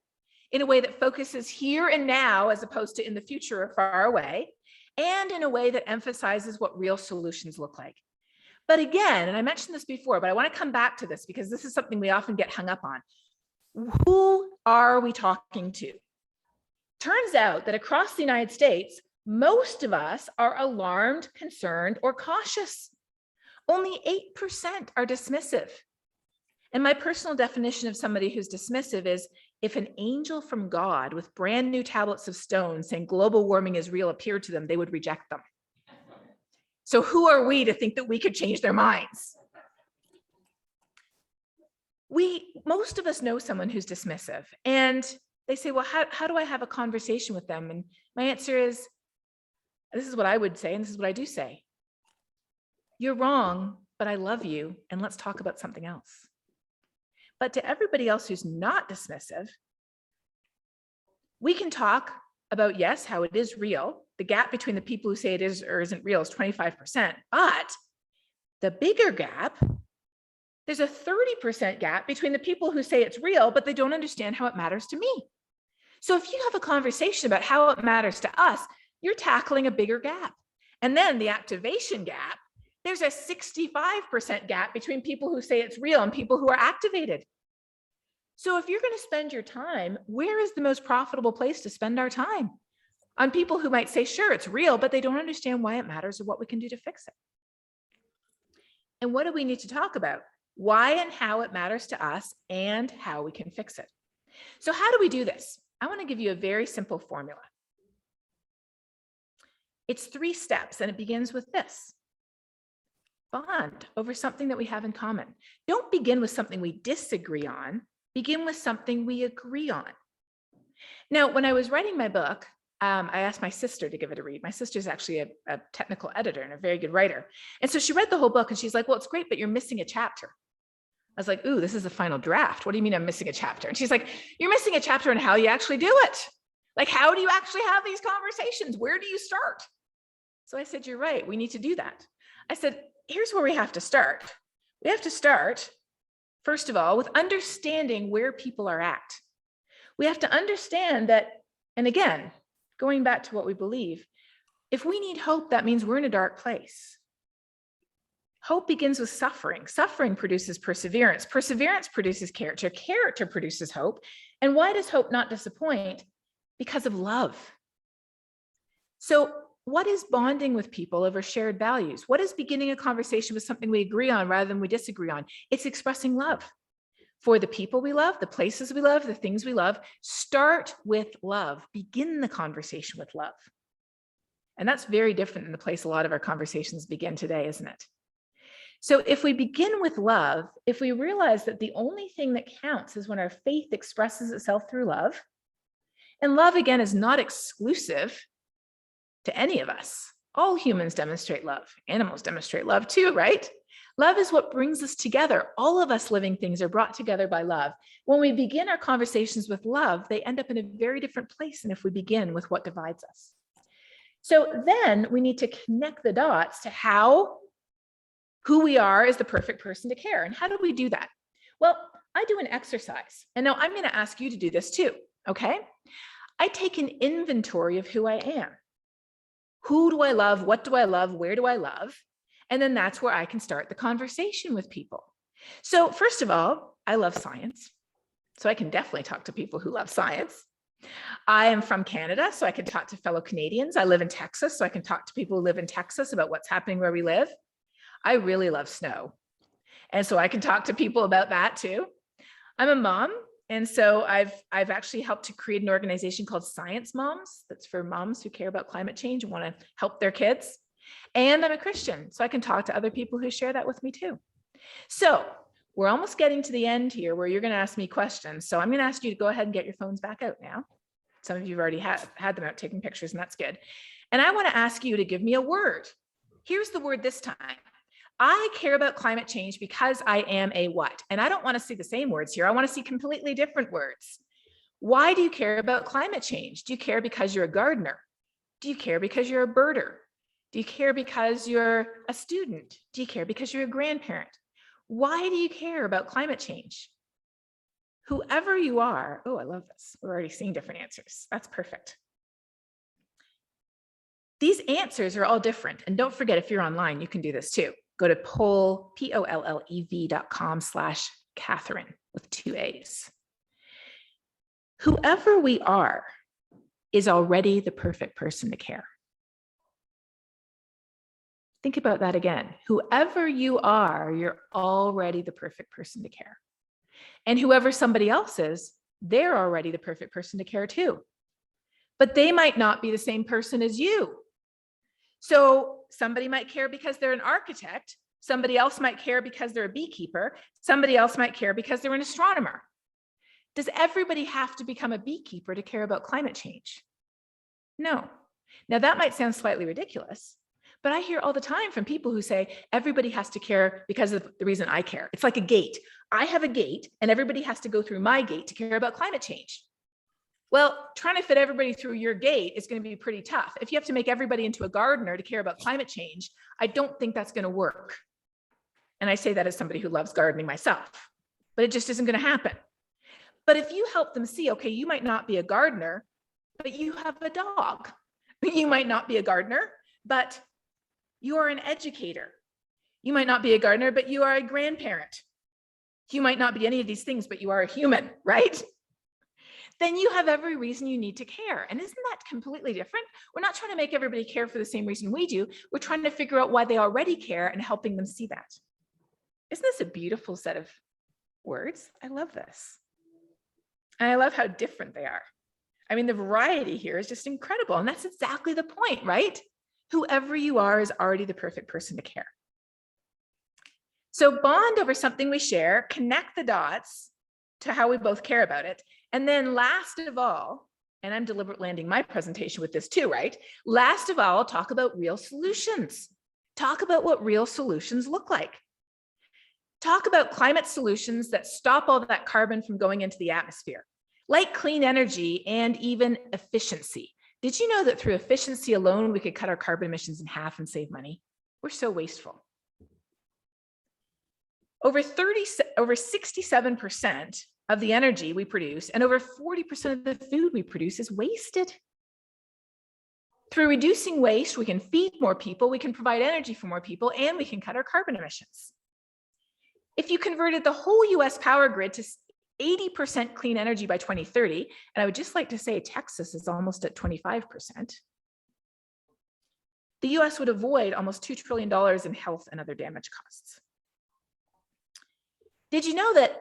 in a way that focuses here and now, as opposed to in the future or far away, and in a way that emphasizes what real solutions look like. But again, and I mentioned this before, but I want to come back to this because this is something we often get hung up on. Who are we talking to? Turns out that across the United States, most of us are alarmed, concerned, or cautious. Only 8% are dismissive. And my personal definition of somebody who's dismissive is if an angel from God with brand new tablets of stone saying global warming is real appeared to them, they would reject them. So who are we to think that we could change their minds? Most of us know someone who's dismissive, and they say, well, how do I have a conversation with them? And my answer is, this is what I would say, and this is what I do say. You're wrong, but I love you, and let's talk about something else. But to everybody else who's not dismissive, we can talk about, yes, how it is real. The gap between the people who say it is or isn't real is 25%. But the bigger gap, there's a 30% gap between the people who say it's real, but they don't understand how it matters to me. So if you have a conversation about how it matters to us, you're tackling a bigger gap. And then the activation gap, there's a 65% gap between people who say it's real and people who are activated. So if you're going to spend your time, where is the most profitable place to spend our time? On people who might say, sure, it's real, but they don't understand why it matters or what we can do to fix it. And what do we need to talk about? Why and how it matters to us and how we can fix it. So how do we do this? I want to give you a very simple formula. It's 3 steps, and it begins with this. Bond over something that we have in common. Don't begin with something we disagree on. Begin with something we agree on. Now, when I was writing my book, I asked my sister to give it a read. My sister's actually a technical editor and a very good writer. And so she read the whole book and she's like, well, it's great, but you're missing a chapter. I was like, ooh, this is the final draft. What do you mean I'm missing a chapter? And she's like, you're missing a chapter on how you actually do it. Like, how do you actually have these conversations? Where do you start? So I said, you're right. We need to do that. I said, here's where we have to start. We have to start, first of all, with understanding where people are at. We have to understand that, and again, going back to what we believe, if we need hope, that means we're in a dark place. Hope begins with suffering. Suffering produces perseverance. Perseverance produces character. Character produces hope. And why does hope not disappoint? Because of love. So what is bonding with people over shared values? What is beginning a conversation with something we agree on rather than we disagree on? It's expressing love for the people we love, the places we love, the things we love. Start with love. Begin the conversation with love. And that's very different than the place a lot of our conversations begin today, isn't it? So if we begin with love, if we realize that the only thing that counts is when our faith expresses itself through love, and love, again, is not exclusive to any of us. All humans demonstrate love. Animals demonstrate love too, right? Love is what brings us together. All of us living things are brought together by love. When we begin our conversations with love, they end up in a very different place than if we begin with what divides us. So then we need to connect the dots to who we are as the perfect person to care. And how do we do that? Well, I do an exercise. And now I'm going to ask you to do this too, okay? I take an inventory of who I am. Who do I love? What do I love? Where do I love? And then that's where I can start the conversation with people. So first of all, I love science. So I can definitely talk to people who love science. I am from Canada, so I can talk to fellow Canadians. I live in Texas, so I can talk to people who live in Texas about what's happening where we live. I really love snow. And so I can talk to people about that too. I'm a mom. And so I've actually helped to create an organization called Science Moms. That's for moms who care about climate change and want to help their kids. And I'm a Christian, so I can talk to other people who share that with me too. So we're almost getting to the end here where you're going to ask me questions. So I'm going to ask you to go ahead and get your phones back out now. Some of you have already had them out taking pictures, and that's good. And I want to ask you to give me a word. Here's the word this time. I care about climate change because I am a what? And I don't want to see the same words here. I want to see completely different words. Why do you care about climate change? Do you care because you're a gardener? Do you care because you're a birder? Do you care because you're a student? Do you care because you're a grandparent? Why do you care about climate change? Whoever you are, oh, I love this. We're already seeing different answers. That's perfect. These answers are all different. And don't forget, if you're online, you can do this too. Go to pollev.com/Katharine with 2 A's. Whoever we are is already the perfect person to care. Think about that again. Whoever you are, you're already the perfect person to care. And whoever somebody else is, they're already the perfect person to care too. But they might not be the same person as you. So somebody might care because they're an architect. Somebody else might care because they're a beekeeper. Somebody else might care because they're an astronomer. Does everybody have to become a beekeeper to care about climate change? No. Now that might sound slightly ridiculous, but I hear all the time from people who say everybody has to care because of the reason I care. It's like a gate. I have a gate and everybody has to go through my gate to care about climate change. Well, trying to fit everybody through your gate is going to be pretty tough. If you have to make everybody into a gardener to care about climate change, I don't think that's going to work. And I say that as somebody who loves gardening myself, but it just isn't going to happen. But if you help them see, okay, you might not be a gardener, but you have a dog. You might not be a gardener, but you are an educator. You might not be a gardener, but you are a grandparent. You might not be any of these things, but you are a human, right? Then you have every reason you need to care. And isn't that completely different? We're not trying to make everybody care for the same reason we do. We're trying to figure out why they already care and helping them see that. Isn't this a beautiful set of words? I love this. And I love how different they are. I mean, the variety here is just incredible. And that's exactly the point, right? Whoever you are is already the perfect person to care. So bond over something we share, connect the dots to how we both care about it. And then last of all, and I'm deliberately ending my presentation with this too, right? Last of all, talk about real solutions. Talk about what real solutions look like. Talk about climate solutions that stop all that carbon from going into the atmosphere, like clean energy and even efficiency. Did you know that through efficiency alone, we could cut our carbon emissions in half and save money? We're so wasteful. Over 67% of the energy we produce and over 40% of the food we produce is wasted. Through reducing waste, we can feed more people, we can provide energy for more people, and we can cut our carbon emissions. If you converted the whole US power grid to 80% clean energy by 2030, and I would just like to say Texas is almost at 25%, the US would avoid almost $2 trillion in health and other damage costs. Did you know that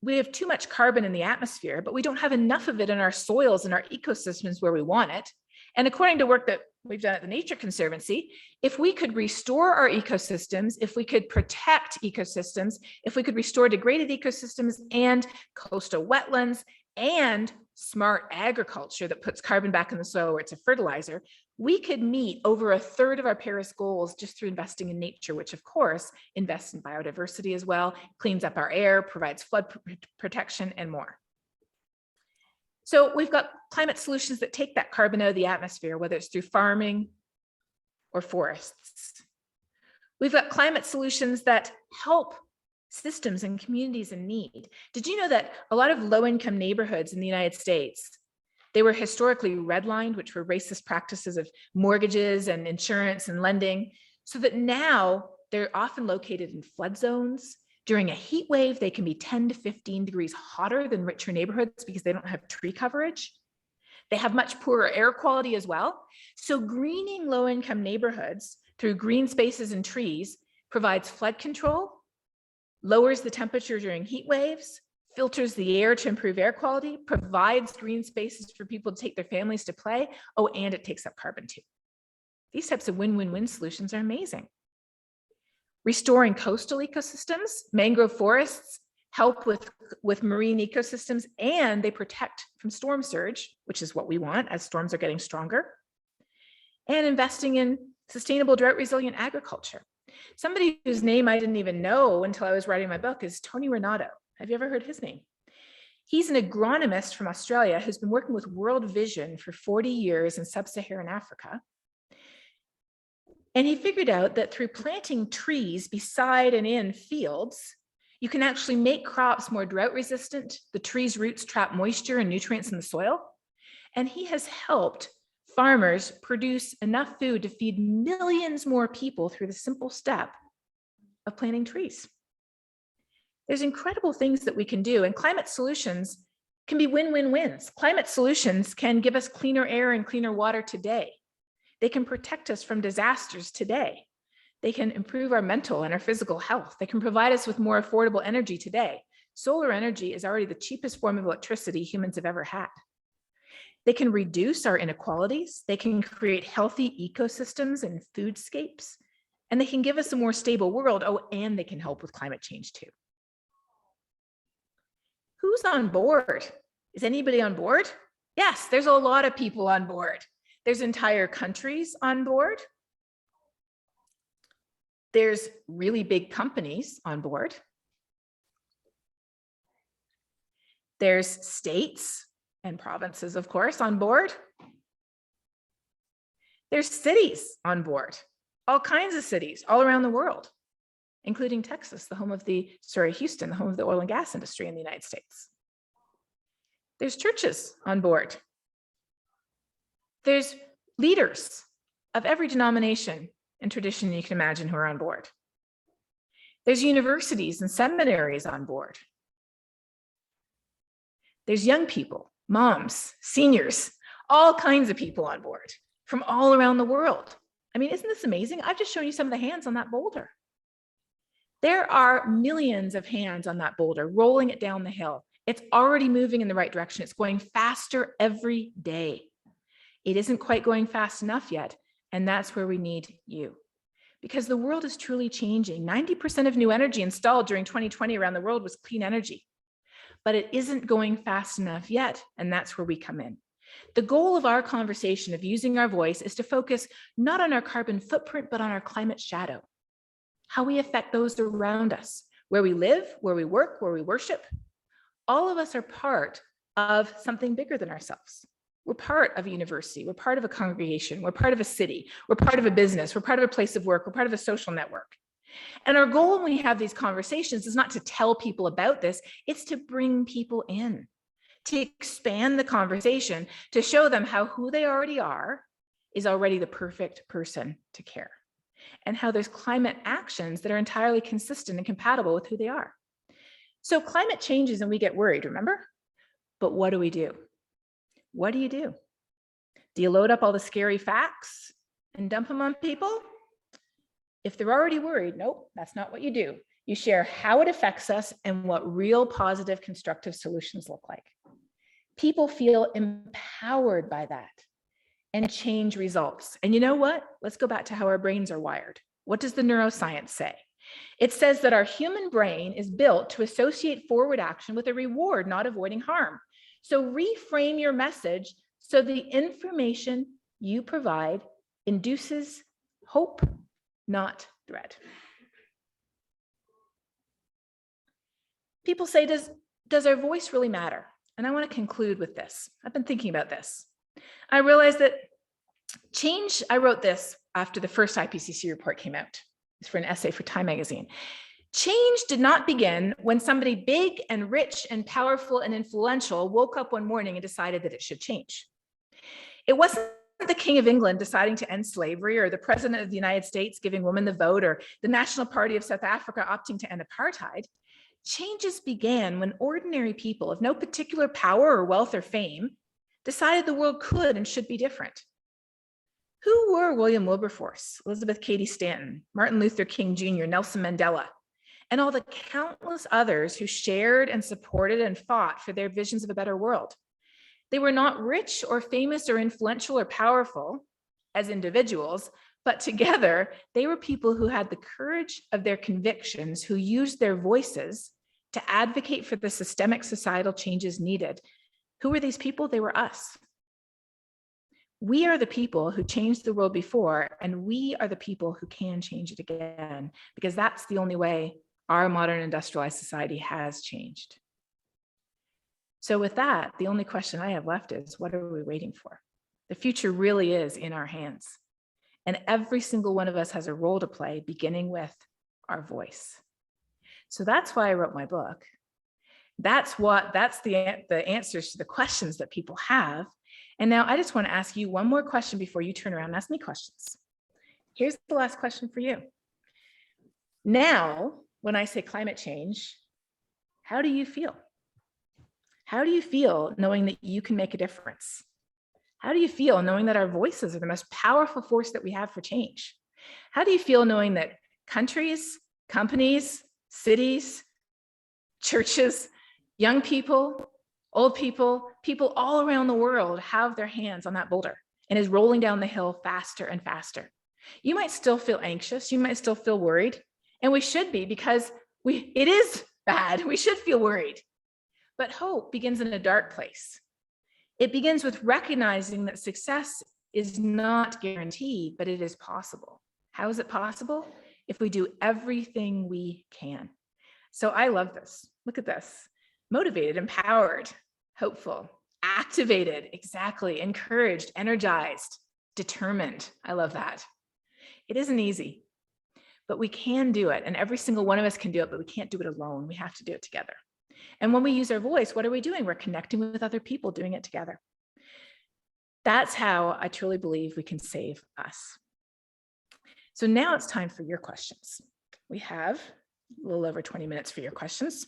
we have too much carbon in the atmosphere, but we don't have enough of it in our soils and our ecosystems where we want it? And according to work that we've done at the Nature Conservancy, if we could restore our ecosystems, if we could protect ecosystems, if we could restore degraded ecosystems and coastal wetlands and smart agriculture that puts carbon back in the soil where it's a fertilizer, we could meet over a third of our Paris goals just through investing in nature, which of course invests in biodiversity as well, cleans up our air, provides flood protection and more. So we've got climate solutions that take that carbon out of the atmosphere, whether it's through farming or forests. We've got climate solutions that help systems and communities in need. Did you know that a lot of low-income neighborhoods in the United States, they were historically redlined, which were racist practices of mortgages and insurance and lending, so that now they're often located in flood zones. During a heat wave, they can be 10 to 15 degrees hotter than richer neighborhoods because they don't have tree coverage. They have much poorer air quality as well. So greening low-income neighborhoods through green spaces and trees provides flood control, lowers the temperature during heat waves, filters the air to improve air quality, provides green spaces for people to take their families to play. Oh, and it takes up carbon too. These types of win-win-win solutions are amazing. Restoring coastal ecosystems, mangrove forests help with marine ecosystems, and they protect from storm surge, which is what we want as storms are getting stronger. And investing in sustainable drought resilient agriculture. Somebody whose name I didn't even know until I was writing my book is Tony Renato. Have you ever heard his name? He's an agronomist from Australia who's been working with World Vision for 40 years in sub-Saharan Africa. And he figured out that through planting trees beside and in fields, you can actually make crops more drought resistant. The tree's roots trap moisture and nutrients in the soil. And he has helped farmers produce enough food to feed millions more people through the simple step of planting trees. There's incredible things that we can do, and climate solutions can be win-win-wins. Climate solutions can give us cleaner air and cleaner water today. They can protect us from disasters today. They can improve our mental and our physical health. They can provide us with more affordable energy today. Solar energy is already the cheapest form of electricity humans have ever had. They can reduce our inequalities. They can create healthy ecosystems and foodscapes, and they can give us a more stable world. Oh, and they can help with climate change too. Who's on board? Is anybody on board? Yes, there's a lot of people on board. There's entire countries on board. There's really big companies on board. There's states and provinces, of course, on board. There's cities on board, all kinds of cities all around the world, including Texas, the home of Houston, the home of the oil and gas industry in the United States. There's churches on board. There's leaders of every denomination and tradition you can imagine who are on board. There's universities and seminaries on board. There's young people, moms, seniors, all kinds of people on board from all around the world. I mean, isn't this amazing? I've just shown you some of the hands on that boulder. There are millions of hands on that boulder rolling it down the hill. It's already moving in the right direction. It's going faster every day. It isn't quite going fast enough yet. And that's where we need you. Because the world is truly changing. 90% of new energy installed during 2020 around the world was clean energy. But it isn't going fast enough yet. And that's where we come in. The goal of our conversation of using our voice is to focus not on our carbon footprint, but on our climate shadow. How we affect those around us, where we live, where we work, where we worship. All of us are part of something bigger than ourselves. We're part of a university. We're part of a congregation. We're part of a city. We're part of a business. We're part of a place of work. We're part of a social network. And our goal when we have these conversations is not to tell people about this. It's to bring people in, to expand the conversation, to show them how who they already are is already the perfect person to care, and how there's climate actions that are entirely consistent and compatible with who they are. So climate changes and we get worried, remember? But what do we do? What do you do? Do you load up all the scary facts and dump them on people? If they're already worried, nope, that's not what you do. You share how it affects us and what real positive, constructive solutions look like. People feel empowered by that and change results. And you know what? Let's go back to how our brains are wired. What does the neuroscience say? It says that our human brain is built to associate forward action with a reward, not avoiding harm. So reframe your message so the information you provide induces hope, not dread. People say, does our voice really matter? And I want to conclude with this. I've been thinking about this. I realized that change, I wrote this after the first IPCC report came out. It's for an essay for Time magazine. Change did not begin when somebody big and rich and powerful and influential woke up one morning and decided that it should change. It wasn't the King of England deciding to end slavery, or the President of the United States giving women the vote, or the National Party of South Africa opting to end apartheid. Changes began when ordinary people of no particular power or wealth or fame decided the world could and should be different. Who were William Wilberforce, Elizabeth Cady Stanton, Martin Luther King Jr., Nelson Mandela, and all the countless others who shared and supported and fought for their visions of a better world? They were not rich or famous or influential or powerful as individuals, but together they were people who had the courage of their convictions, who used their voices to advocate for the systemic societal changes needed. Who were these people? They were us. We are the people who changed the world before, and we are the people who can change it again, because that's the only way our modern industrialized society has changed. So with that, the only question I have left is, what are we waiting for? The future really is in our hands. And every single one of us has a role to play, beginning with our voice. So that's why I wrote my book. That's the answers to the questions that people have. And now I just want to ask you one more question before you turn around and ask me questions. Here's the last question for you. Now, when I say climate change, how do you feel? How do you feel knowing that you can make a difference? How do you feel knowing that our voices are the most powerful force that we have for change? How do you feel knowing that countries, companies, cities, churches, young people, old people, people all around the world have their hands on that boulder and is rolling down the hill faster and faster? You might still feel anxious. You might still feel worried. And we should be, because it is bad. We should feel worried. But hope begins in a dark place. It begins with recognizing that success is not guaranteed, but it is possible. How is it possible? If we do everything we can. So I love this. Look at this. Motivated, empowered, hopeful, activated, exactly, encouraged, energized, determined. I love that. It isn't easy, but we can do it. And every single one of us can do it, but we can't do it alone. We have to do it together. And when we use our voice, what are we doing? We're connecting with other people, doing it together. That's how I truly believe we can save us. So now it's time for your questions. We have a little over 20 minutes for your questions.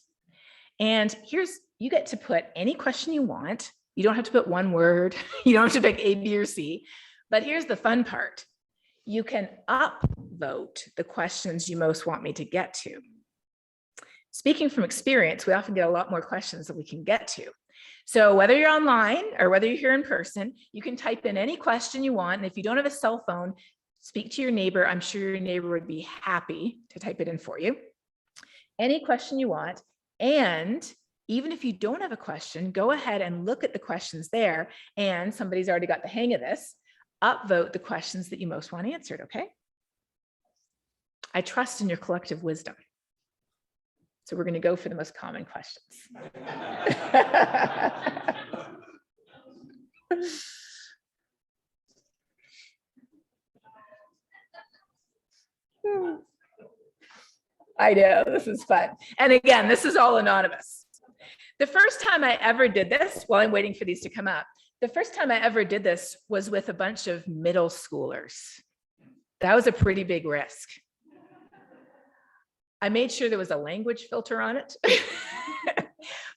And you get to put any question you want. You don't have to put one word. You don't have to pick A, B, or C. But here's the fun part. You can upvote the questions you most want me to get to. speaking from experience, we often get a lot more questions than we can get to. So whether you're online or whether you're here in person, you can type in any question you want. And if you don't have a cell phone, speak to your neighbor. I'm sure your neighbor would be happy to type it in for you. Any question you want. And even if you don't have a question, go ahead and look at the questions there. And somebody's already got the hang of this. Upvote the questions that you most want answered, okay? I trust in your collective wisdom. So we're going to go for the most common questions. I know, this is fun. And again, this is all anonymous. The first time I ever did this, while I'm waiting for these to come up, the first time I ever did this was with a bunch of middle schoolers. That was a pretty big risk. I made sure there was a language filter on it.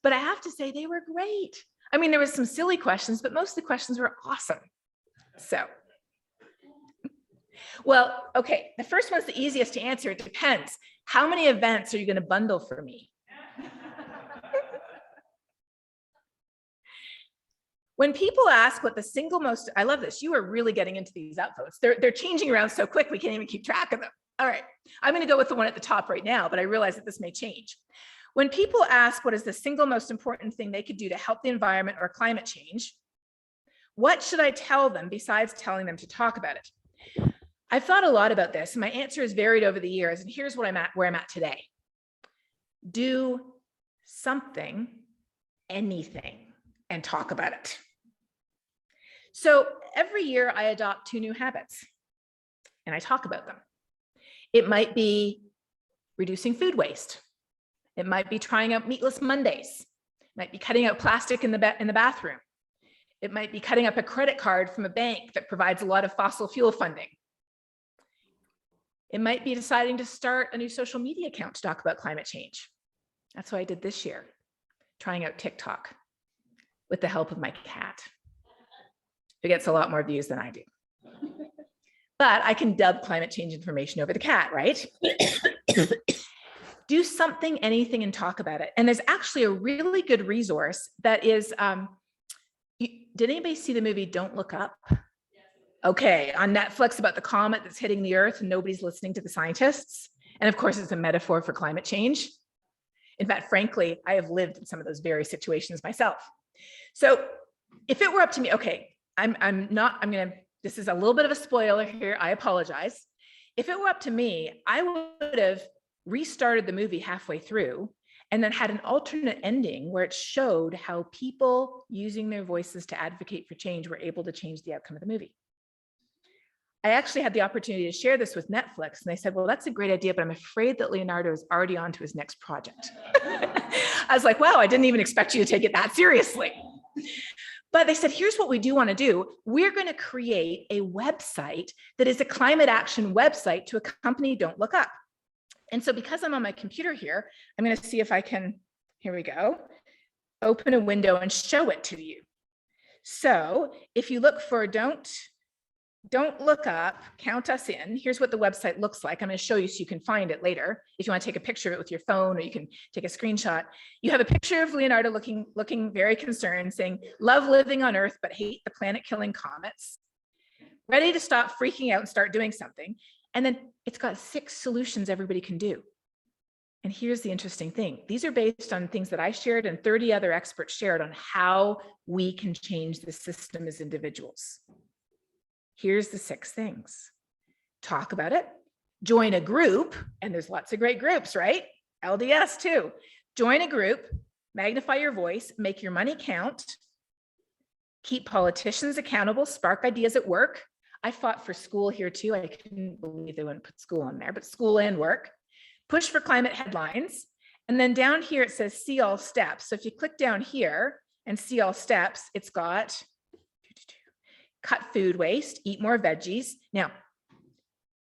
But I have to say they were great. I mean, there was some silly questions, but most of the questions were awesome. So, well, okay, the first one's the easiest to answer. It depends. How many events are you going to bundle for me? When people ask what the single most, I love this, you are really getting into these upvotes. They're changing around so quick, we can't even keep track of them. All right, I'm going to go with the one at the top right now, but I realize that this may change. When people ask what is the single most important thing they could do to help the environment or climate change, what should I tell them besides telling them to talk about it? I've thought a lot about this, and my answer has varied over the years, and here's where I'm at today. Do something, anything, and talk about it. So every year I adopt 2 new habits, and I talk about them. It might be reducing food waste. It might be trying out meatless Mondays. It might be cutting out plastic in the bathroom. It might be cutting up a credit card from a bank that provides a lot of fossil fuel funding. It might be deciding to start a new social media account to talk about climate change. That's what I did this year, trying out TikTok with the help of my cat. It gets a lot more views than I do. But I can dub climate change information over the cat, right? Do something, anything, and talk about it. And there's actually a really good resource that is, did anybody see the movie Don't Look Up? Okay, on Netflix, about the comet that's hitting the Earth and nobody's listening to the scientists. And of course, it's a metaphor for climate change. In fact, frankly, I have lived in some of those very situations myself. So if it were up to me, okay, this is a little bit of a spoiler here, I apologize. If it were up to me, I would have restarted the movie halfway through and then had an alternate ending where it showed how people using their voices to advocate for change were able to change the outcome of the movie. I actually had the opportunity to share this with Netflix, and they said, well, that's a great idea, but I'm afraid that Leonardo is already on to his next project. I was like, wow, I didn't even expect you to take it that seriously. But they said, here's what we do want to do. We're going to create a website that is a climate action website to accompany Don't Look Up. And so because I'm on my computer here, I'm going to see if I can, here we go, open a window and show it to you. So if you look for Don't Look Up, Count Us In, here's what the website looks like. I'm going to show you so you can find it later. If you want to take a picture of it with your phone, or you can take a screenshot. You have a picture of Leonardo looking very concerned, saying, love living on Earth, but hate the planet killing comets. Ready to stop freaking out and start doing something. And then it's got 6 solutions everybody can do. And here's the interesting thing. These are based on things that I shared and 30 other experts shared on how we can change the system as individuals. Here's the 6 things. Talk about it. Join a group, and there's lots of great groups, right? LDS too. Join a group, magnify your voice, make your money count, keep politicians accountable, spark ideas at work. I fought for school here too. I couldn't believe they wouldn't put school on there, but school and work. Push for climate headlines. And then down here it says see all steps. So if you click down here and see all steps, it's got cut food waste, eat more veggies. Now,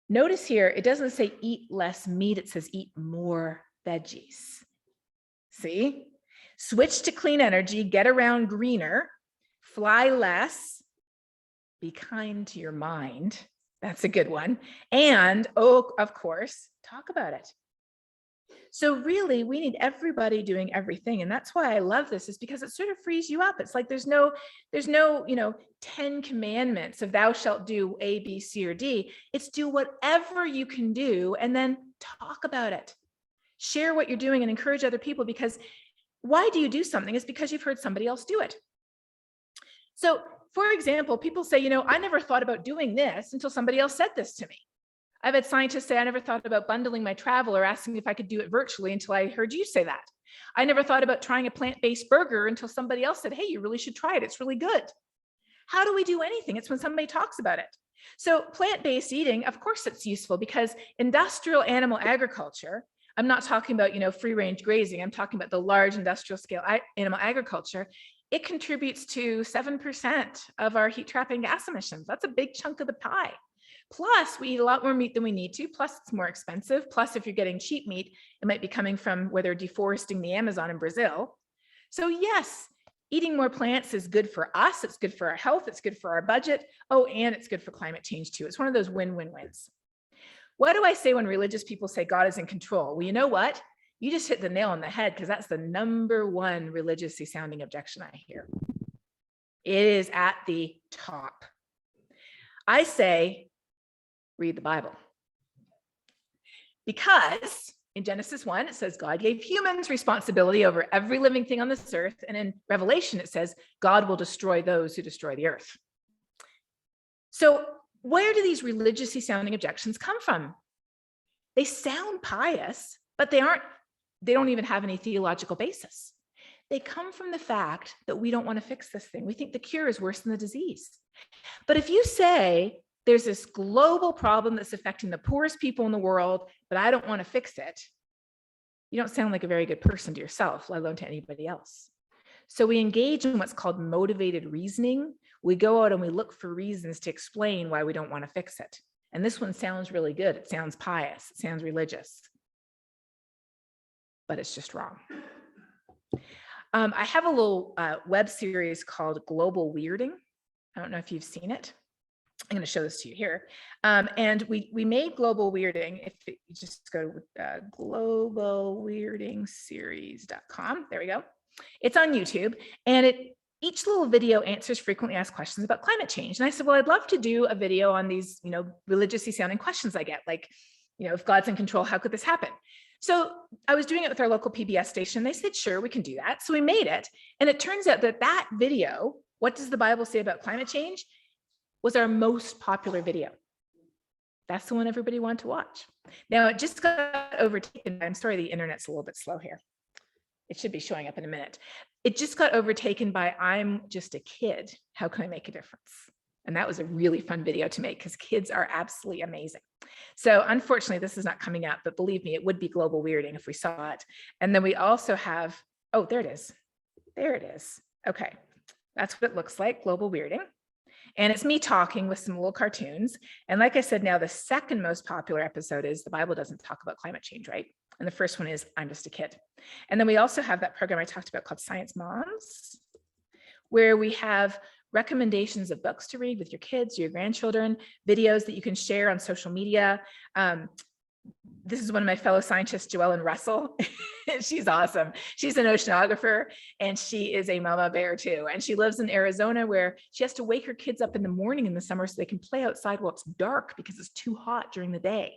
notice here, it doesn't say eat less meat, it says eat more veggies. See? Switch to clean energy, get around greener, fly less, be kind to your mind. That's a good one. And, oh, of course, talk about it. So really, we need everybody doing everything. And that's why I love this, is because it sort of frees you up. It's like there's no, 10 commandments of thou shalt do A, B, C, or D. It's do whatever you can do and then talk about it. Share what you're doing and encourage other people, because why do you do something? It's because you've heard somebody else do it. So for example, people say, I never thought about doing this until somebody else said this to me. I've had scientists say, I never thought about bundling my travel or asking if I could do it virtually until I heard you say that. I never thought about trying a plant-based burger until somebody else said, hey, you really should try it. It's really good. How do we do anything? It's when somebody talks about it. So plant-based eating, of course, it's useful, because industrial animal agriculture, I'm not talking about, free range grazing. I'm talking about the large industrial scale animal agriculture. It contributes to 7% of our heat trapping gas emissions. That's a big chunk of the pie. Plus, we eat a lot more meat than we need to. Plus, it's more expensive. Plus, if you're getting cheap meat, it might be coming from where they're deforesting the Amazon in Brazil. So yes, eating more plants is good for us. It's good for our health. It's good for our budget. Oh, and it's good for climate change too. It's one of those win-win-wins. What do I say when religious people say God is in control? Well, you know what? You just hit the nail on the head, because that's the number one religiously sounding objection I hear. It is at the top. I say, read the Bible. Because in Genesis 1, it says God gave humans responsibility over every living thing on this earth. And in Revelation, it says God will destroy those who destroy the earth. So where do these religiously sounding objections come from? They sound pious, but they don't even have any theological basis. They come from the fact that we don't want to fix this thing. We think the cure is worse than the disease. But if you say there's this global problem that's affecting the poorest people in the world, but I don't want to fix it, you don't sound like a very good person to yourself, let alone to anybody else. So we engage in what's called motivated reasoning. We go out and we look for reasons to explain why we don't want to fix it. And this one sounds really good. It sounds pious. It sounds religious. But it's just wrong. I have a little web series called Global Weirding. I don't know if you've seen it. I'm going to show this to you here. And we made Global Weirding. If you just go to globalweirdingseries.com. There we go. It's on YouTube. And each little video answers frequently asked questions about climate change. And I said, well, I'd love to do a video on these, religiously sounding questions I get, like, if God's in control, how could this happen? So I was doing it with our local PBS station. They said, sure, we can do that. So we made it. And it turns out that video, what does the Bible say about climate change, was our most popular video. That's the one everybody wanted to watch. Now it just got overtaken. I'm sorry, the internet's a little bit slow here. It should be showing up in a minute. It just got overtaken by I'm just a kid. How can I make a difference? And that was a really fun video to make, because kids are absolutely amazing. So unfortunately, this is not coming up, but believe me, it would be Global Weirding if we saw it. And then we also have, oh, there it is. There it is. Okay. That's what it looks like, Global Weirding. And it's me talking with some little cartoons. And like I said, now the second most popular episode is the Bible doesn't talk about climate change, right? And the first one is I'm just a kid. And then we also have that program I talked about called Science Moms, where we have recommendations of books to read with your kids, your grandchildren, videos that you can share on social media. This is one of my fellow scientists, Joellen Russell. She's awesome. She's an oceanographer, and she is a mama bear too. And she lives in Arizona, where she has to wake her kids up in the morning in the summer so they can play outside while it's dark because it's too hot during the day.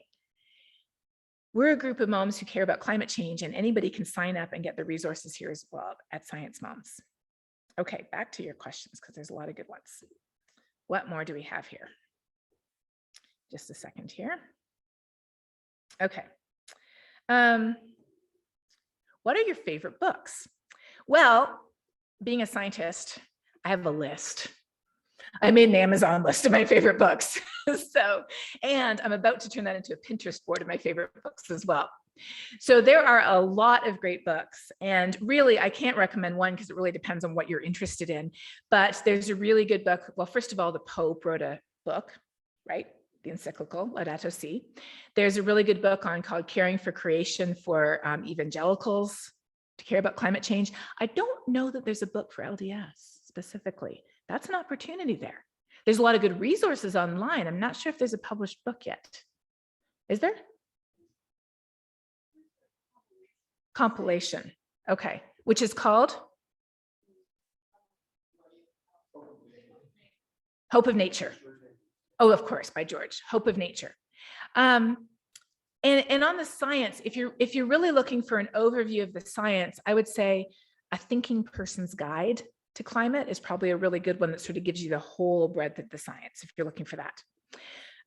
We're a group of moms who care about climate change, and anybody can sign up and get the resources here as well at Science Moms. Okay, back to your questions, because there's a lot of good ones. What more do we have here? Just a second here. Okay. What are your favorite books? Well, being a scientist, I have a list. I made an Amazon list of my favorite books. And I'm about to turn that into a Pinterest board of my favorite books as well. So there are a lot of great books, and really I can't recommend one because it really depends on what you're interested in. But there's a really good book. Well, first of all, the Pope wrote a book, right? The encyclical Laudato Si. There's a really good book called Caring for Creation for evangelicals to care about climate change. I don't know that there's a book for LDS specifically. That's an opportunity there. There's a lot of good resources online. I'm not sure if there's a published book yet. Is there? compilation. Okay, which is called Hope of Nature. Oh, of course, by George, Hope of Nature. And on the science, if you're really looking for an overview of the science, I would say A Thinking Person's Guide to Climate is probably a really good one that sort of gives you the whole breadth of the science if you're looking for that.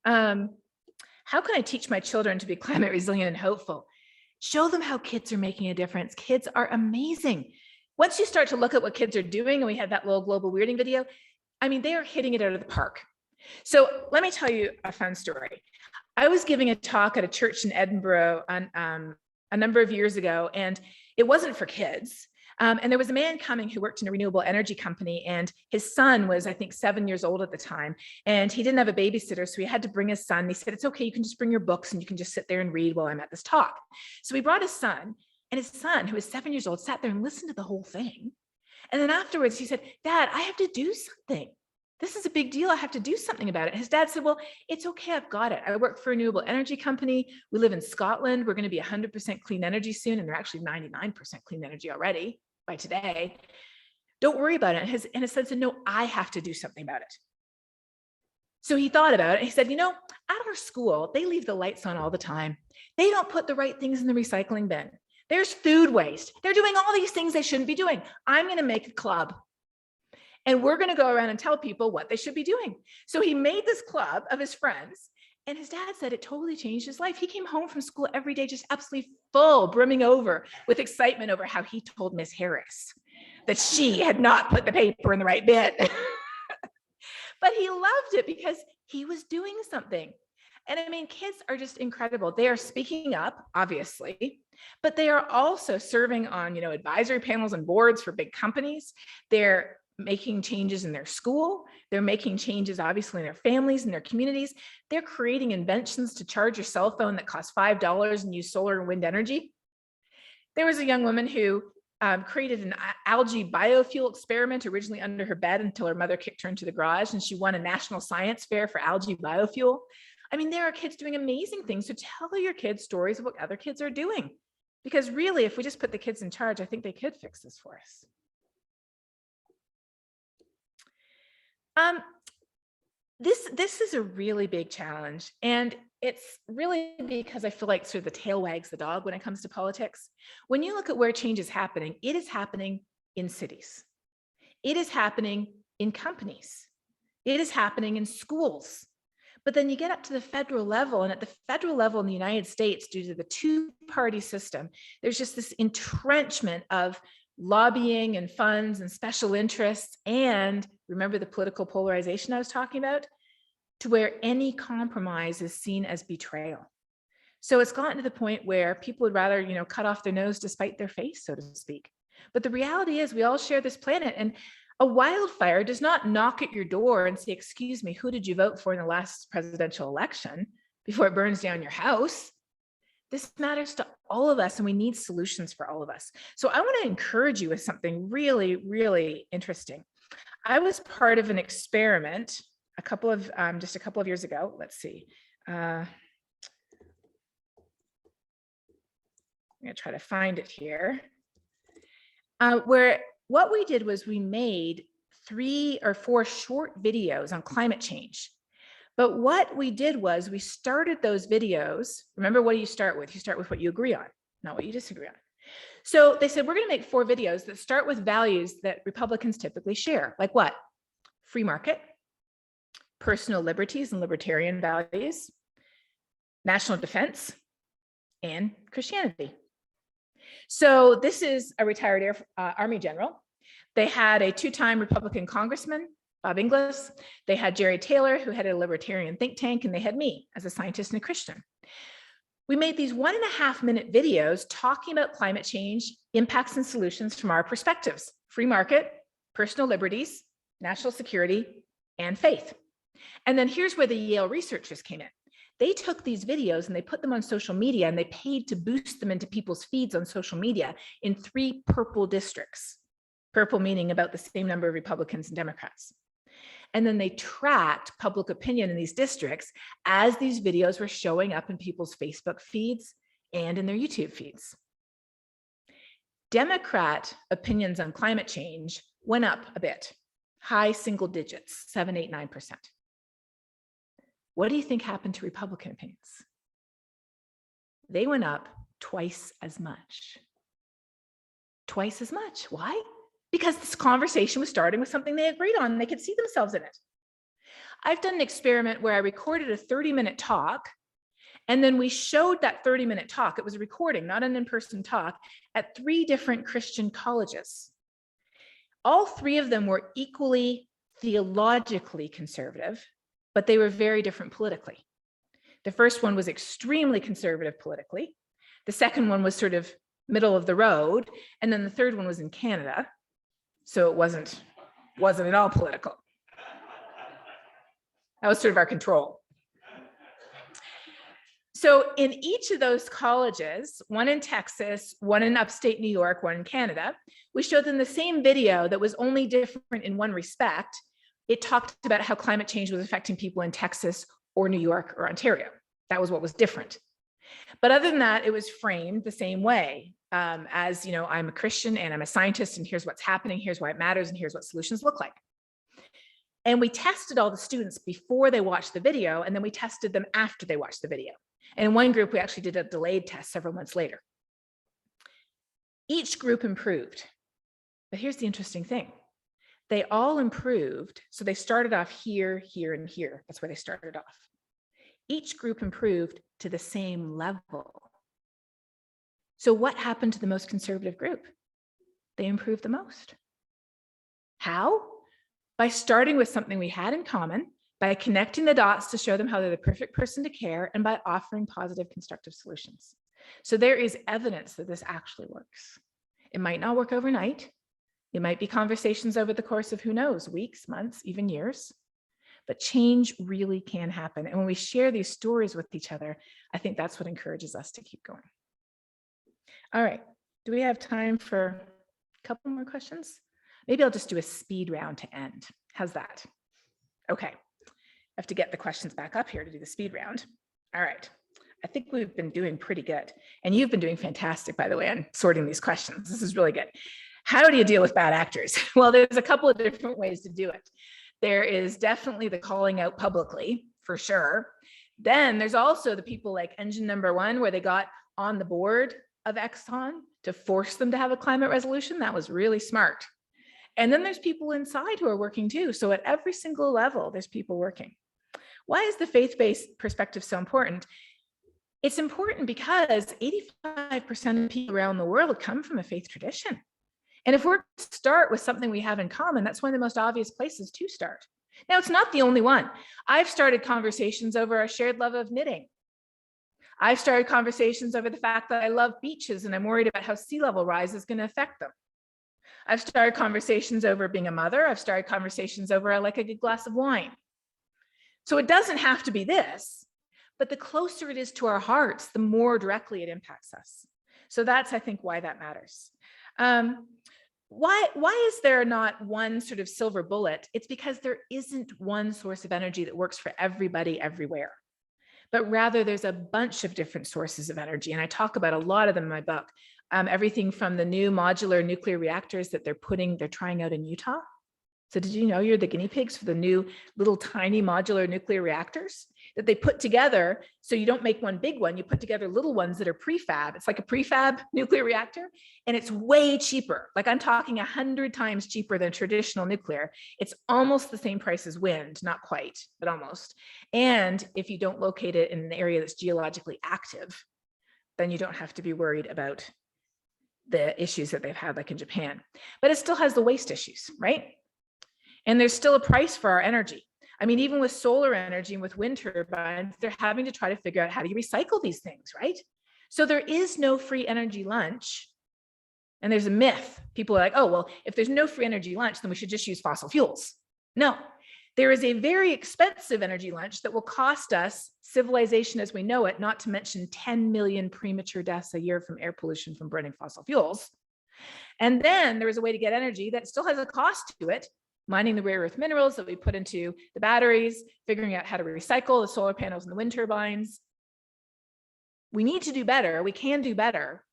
How can I teach my children to be climate resilient and hopeful? Show them how kids are making a difference. Kids are amazing. Once you start to look at what kids are doing, and we had that little global weirding video, I mean, they are hitting it out of the park. So let me tell you a fun story. I was giving a talk at a church in Edinburgh a number of years ago, and it wasn't for kids. And there was a man coming who worked in a renewable energy company, and his son was, I think, 7 years old at the time. And he didn't have a babysitter, so he had to bring his son. He said, it's okay, you can just bring your books and you can just sit there and read while I'm at this talk. So he brought his son, and his son, who was 7 years old, sat there and listened to the whole thing. And then afterwards he said, Dad, I have to do something. This is a big deal. I have to do something about it. His dad said, well, it's okay. I've got it. I work for a renewable energy company. We live in Scotland. We're going to be 100% clean energy soon. And they're actually 99% clean energy already by today. Don't worry about it. And his son said, no, I have to do something about it. So he thought about it. He said, you know, at our school, they leave the lights on all the time. They don't put the right things in the recycling bin. There's food waste. They're doing all these things they shouldn't be doing. I'm going to make a club. And we're going to go around and tell people what they should be doing. So he made this club of his friends, and his dad said it totally changed his life. He came home from school every day just absolutely full, brimming over with excitement over how he told Miss Harris that she had not put the paper in the right bin. But he loved it because he was doing something. And I mean, kids are just incredible. They are speaking up, obviously, but they are also serving on, advisory panels and boards for big companies. They're making changes in their school. They're making changes, obviously, in their families and their communities. They're creating inventions to charge your cell phone that costs $5 and use solar and wind energy. There was a young woman who created an algae biofuel experiment originally under her bed until her mother kicked her into the garage, and she won a national science fair for algae biofuel. I mean, there are kids doing amazing things. So tell your kids stories of what other kids are doing. Because really, if we just put the kids in charge, I think they could fix this for us. This is a really big challenge, and it's really because I feel like sort of the tail wags the dog when it comes to politics. When you look at where change is happening, it is happening in cities. It is happening in companies. It is happening in schools. But then you get up to the federal level, and at the federal level in the United States, due to the two-party system, there's just this entrenchment of lobbying and funds and special interests, and remember the political polarization I was talking about, to where any compromise is seen as betrayal. So it's gotten to the point where people would rather, cut off their nose to spite their face, so to speak. But the reality is we all share this planet, and a wildfire does not knock at your door and say, excuse me, who did you vote for in the last presidential election, before it burns down your house. This matters to all of us, and we need solutions for all of us. So I want to encourage you with something really, really interesting. I was part of an experiment just a couple of years ago. Let's see. I'm going to try to find it here. Where what we did was we made 3 or 4 short videos on climate change. But what we did was we started those videos. Remember, what do you start with? You start with what you agree on, not what you disagree on. So they said, we're going to make 4 videos that start with values that Republicans typically share. Like what? Free market, personal liberties and libertarian values, national defense, and Christianity. So this is a retired Army general. They had a 2-time Republican congressman, Bob Inglis. They had Jerry Taylor, who had a libertarian think tank, and they had me as a scientist and a Christian. We made these 1.5-minute videos talking about climate change, impacts and solutions from our perspectives: free market, personal liberties, national security, and faith. And then here's where the Yale researchers came in. They took these videos and they put them on social media, and they paid to boost them into people's feeds on social media in 3 purple districts. Purple meaning about the same number of Republicans and Democrats. And then they tracked public opinion in these districts as these videos were showing up in people's Facebook feeds and in their YouTube feeds. Democrat opinions on climate change went up a bit, high single digits, 7, 8, 9%. What do you think happened to Republican opinions? They went up twice as much. Twice as much. Why? Because this conversation was starting with something they agreed on and they could see themselves in it. I've done an experiment where I recorded a 30-minute talk, and then we showed that 30-minute talk. It was a recording, not an in-person talk, at 3 different Christian colleges. All 3 of them were equally theologically conservative, but they were very different politically. The first one was extremely conservative politically. The second one was sort of middle of the road. And then the third one was in Canada. So it wasn't at all political. That was sort of our control. So in each of those colleges, one in Texas, one in upstate New York, one in Canada, we showed them the same video that was only different in one respect. It talked about how climate change was affecting people in Texas or New York or Ontario. That was what was different. But other than that, it was framed the same way as, you know, I'm a Christian and I'm a scientist and here's what's happening, here's why it matters, and here's what solutions look like. And we tested all the students before they watched the video, and then we tested them after they watched the video. And in one group, we actually did a delayed test several months later. Each group improved. But here's the interesting thing. They all improved. So they started off here, here, and here. That's where they started off. Each group improved to the same level. So what happened to the most conservative group? They improved the most. How? By starting with something we had in common, by connecting the dots to show them how they're the perfect person to care, and by offering positive, constructive solutions. So there is evidence that this actually works. It might not work overnight. It might be conversations over the course of, who knows, weeks, months, even years. But change really can happen. And when we share these stories with each other, I think that's what encourages us to keep going. All right, do we have time for a couple more questions? Maybe I'll just do a speed round to end. How's that? Okay, I have to get the questions back up here to do the speed round. All right, I think we've been doing pretty good. And you've been doing fantastic, by the way, on sorting these questions. This is really good. How do you deal with bad actors? Well, there's a couple of different ways to do it. There is definitely the calling out publicly, for sure. Then there's also the people like engine number 1, where they got on the board of Exxon to force them to have a climate resolution. That was really smart. And then there's people inside who are working too. So at every single level, there's people working. Why is the faith-based perspective so important? It's important because 85% of people around the world come from a faith tradition. And if we're to start with something we have in common, that's one of the most obvious places to start. Now, it's not the only one. I've started conversations over a shared love of knitting. I've started conversations over the fact that I love beaches and I'm worried about how sea level rise is going to affect them. I've started conversations over being a mother. I've started conversations over I like a good glass of wine. So it doesn't have to be this, but the closer it is to our hearts, the more directly it impacts us. So that's, I think, why that matters. Why is there not one sort of silver bullet? It's because there isn't one source of energy that works for everybody everywhere, but rather there's a bunch of different sources of energy. And I talk about a lot of them in my book. Everything from the new modular nuclear reactors that they're trying out in Utah. So did you know you're the guinea pigs for the new little tiny modular nuclear reactors that they put together? So you don't make one big one, you put together little ones that are prefab. It's like a prefab nuclear reactor, and it's way cheaper. Like I'm talking 100 times cheaper than traditional nuclear. It's almost the same price as wind, not quite, but almost. And if you don't locate it in an area that's geologically active, then you don't have to be worried about the issues that they've had, like in Japan. But it still has the waste issues, right? And there's still a price for our energy. I mean, even with solar energy and with wind turbines, they're having to try to figure out how do you recycle these things, right? So there is no free energy lunch. And there's a myth. People are like, oh, well, if there's no free energy lunch, then we should just use fossil fuels. No, there is a very expensive energy lunch that will cost us civilization as we know it, not to mention 10 million premature deaths a year from air pollution from burning fossil fuels. And then there is a way to get energy that still has a cost to it, mining the rare earth minerals that we put into the batteries, figuring out how to recycle the solar panels and the wind turbines. We need to do better. We can do better.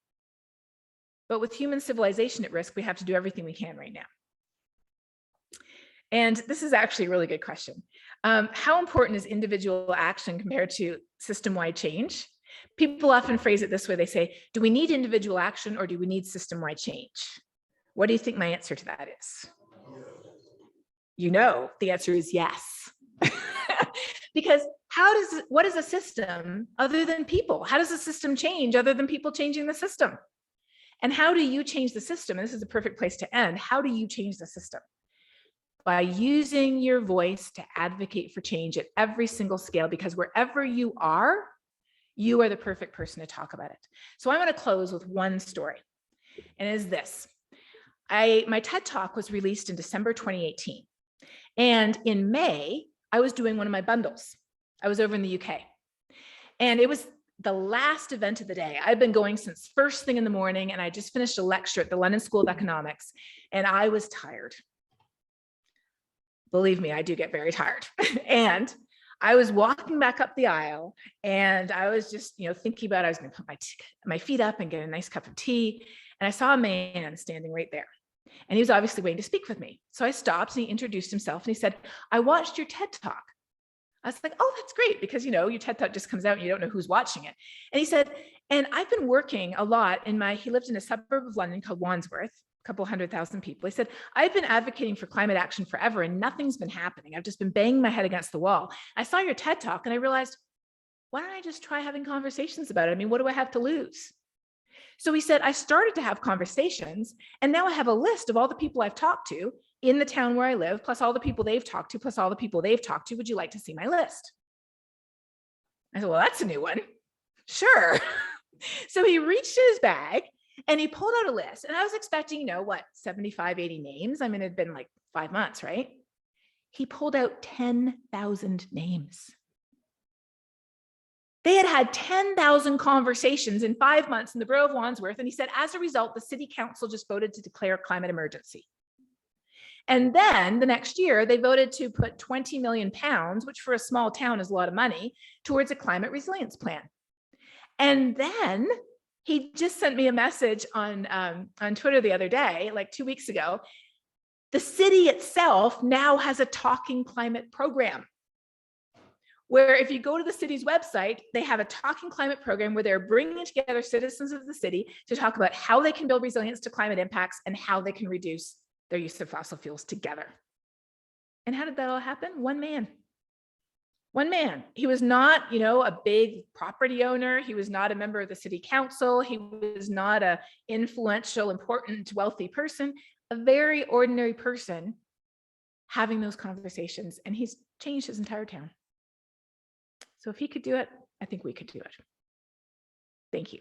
But with human civilization at risk, we have to do everything we can right now. And this is actually a really good question. How important is individual action compared to system-wide change? People often phrase it this way. They say, do we need individual action or do we need system-wide change? What do you think my answer to that is? You know, the answer is yes. Because what is a system other than people? How does a system change other than people changing the system? And how do you change the system? And this is a perfect place to end. How do you change the system? By using your voice to advocate for change at every single scale, because wherever you are the perfect person to talk about it. So I'm going to close with one story, and it is this. My TED Talk was released in December 2018. And in May, I was doing one of my bundles. I was over in the UK. And it was the last event of the day. I've been going since first thing in the morning, and I just finished a lecture at the London School of Economics, and I was tired. Believe me, I do get very tired. And I was walking back up the aisle, and I was just, thinking about I was going to put my feet up and get a nice cup of tea. And I saw a man standing right there. And he was obviously waiting to speak with me. So I stopped and he introduced himself and he said, I watched your TED Talk. I was like, oh, that's great, because your TED Talk just comes out and you don't know who's watching it. And he said, and I've been working a lot he lived in a suburb of London called Wandsworth, a couple 100,000 people. He said, I've been advocating for climate action forever and nothing's been happening. I've just been banging my head against the wall. I saw your TED Talk and I realized, why don't I just try having conversations about it? I mean, what do I have to lose? So he said, I started to have conversations, and now I have a list of all the people I've talked to in the town where I live, plus all the people they've talked to, plus all the people they've talked to. Would you like to see my list? I said, well, that's a new one. Sure. So he reached in his bag and he pulled out a list, and I was expecting, 75, 80 names. I mean, it had been like 5 months, right? He pulled out 10,000 names. They had had 10,000 conversations in 5 months in the borough of Wandsworth. And he said, as a result, the city council just voted to declare a climate emergency. And then the next year, they voted to put 20 million pounds, which for a small town is a lot of money, towards a climate resilience plan. And then he just sent me a message on Twitter the other day, like 2 weeks ago. The city itself now has a talking climate program, where if you go to the city's website, they have a talking climate program where they're bringing together citizens of the city to talk about how they can build resilience to climate impacts and how they can reduce their use of fossil fuels together. And how did that all happen? One man. He was not, a big property owner. He was not a member of the city council. He was not an influential, important, wealthy person, a very ordinary person having those conversations. And he's changed his entire town. So if he could do it, I think we could do it. Thank you.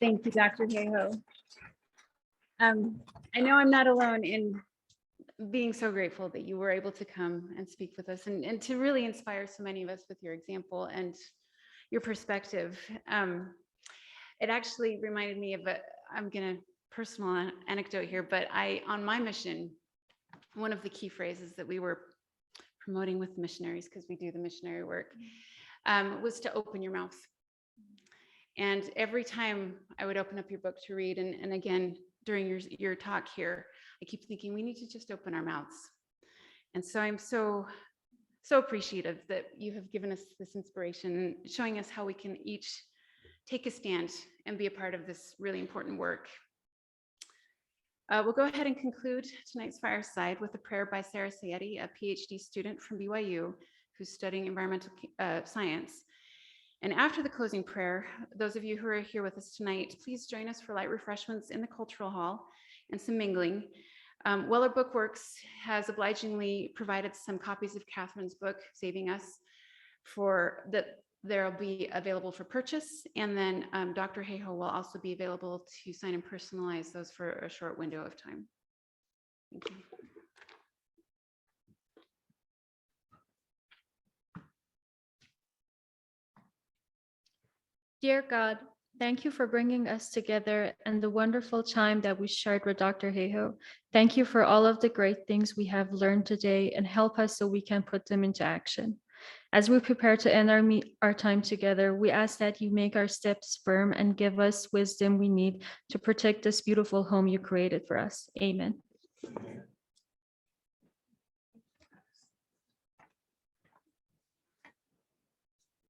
Thank you, Dr. Hayhoe. I know I'm not alone in being so grateful that you were able to come and speak with us and to really inspire so many of us with your example and your perspective. It actually reminded me of I'm gonna personal anecdote here, but on my mission, one of the key phrases that we were promoting with missionaries, because we do the missionary work, was to open your mouth. And every time I would open up your book to read, and again, during your talk here, I keep thinking we need to just open our mouths. And so I'm so appreciative that you have given us this inspiration, showing us how we can each take a stand and be a part of this really important work. We'll go ahead and conclude tonight's fireside with a prayer by Sarah Sayetti, a PhD student from BYU who's studying environmental science. And after the closing prayer, those of you who are here with us tonight, please join us for light refreshments in the cultural hall and some mingling. Weller Bookworks has obligingly provided some copies of Katharine's book, Saving Us, for that they'll be available for purchase. And then Dr. Hayhoe will also be available to sign and personalize those for a short window of time. Thank you. Dear God, Thank you for bringing us together and the wonderful time that we shared with Dr. Hayhoe. Thank you for all of the great things we have learned today and help us so we can put them into action. As we prepare to end our time together, we ask that you make our steps firm and give us wisdom we need to protect this beautiful home you created for us. Amen.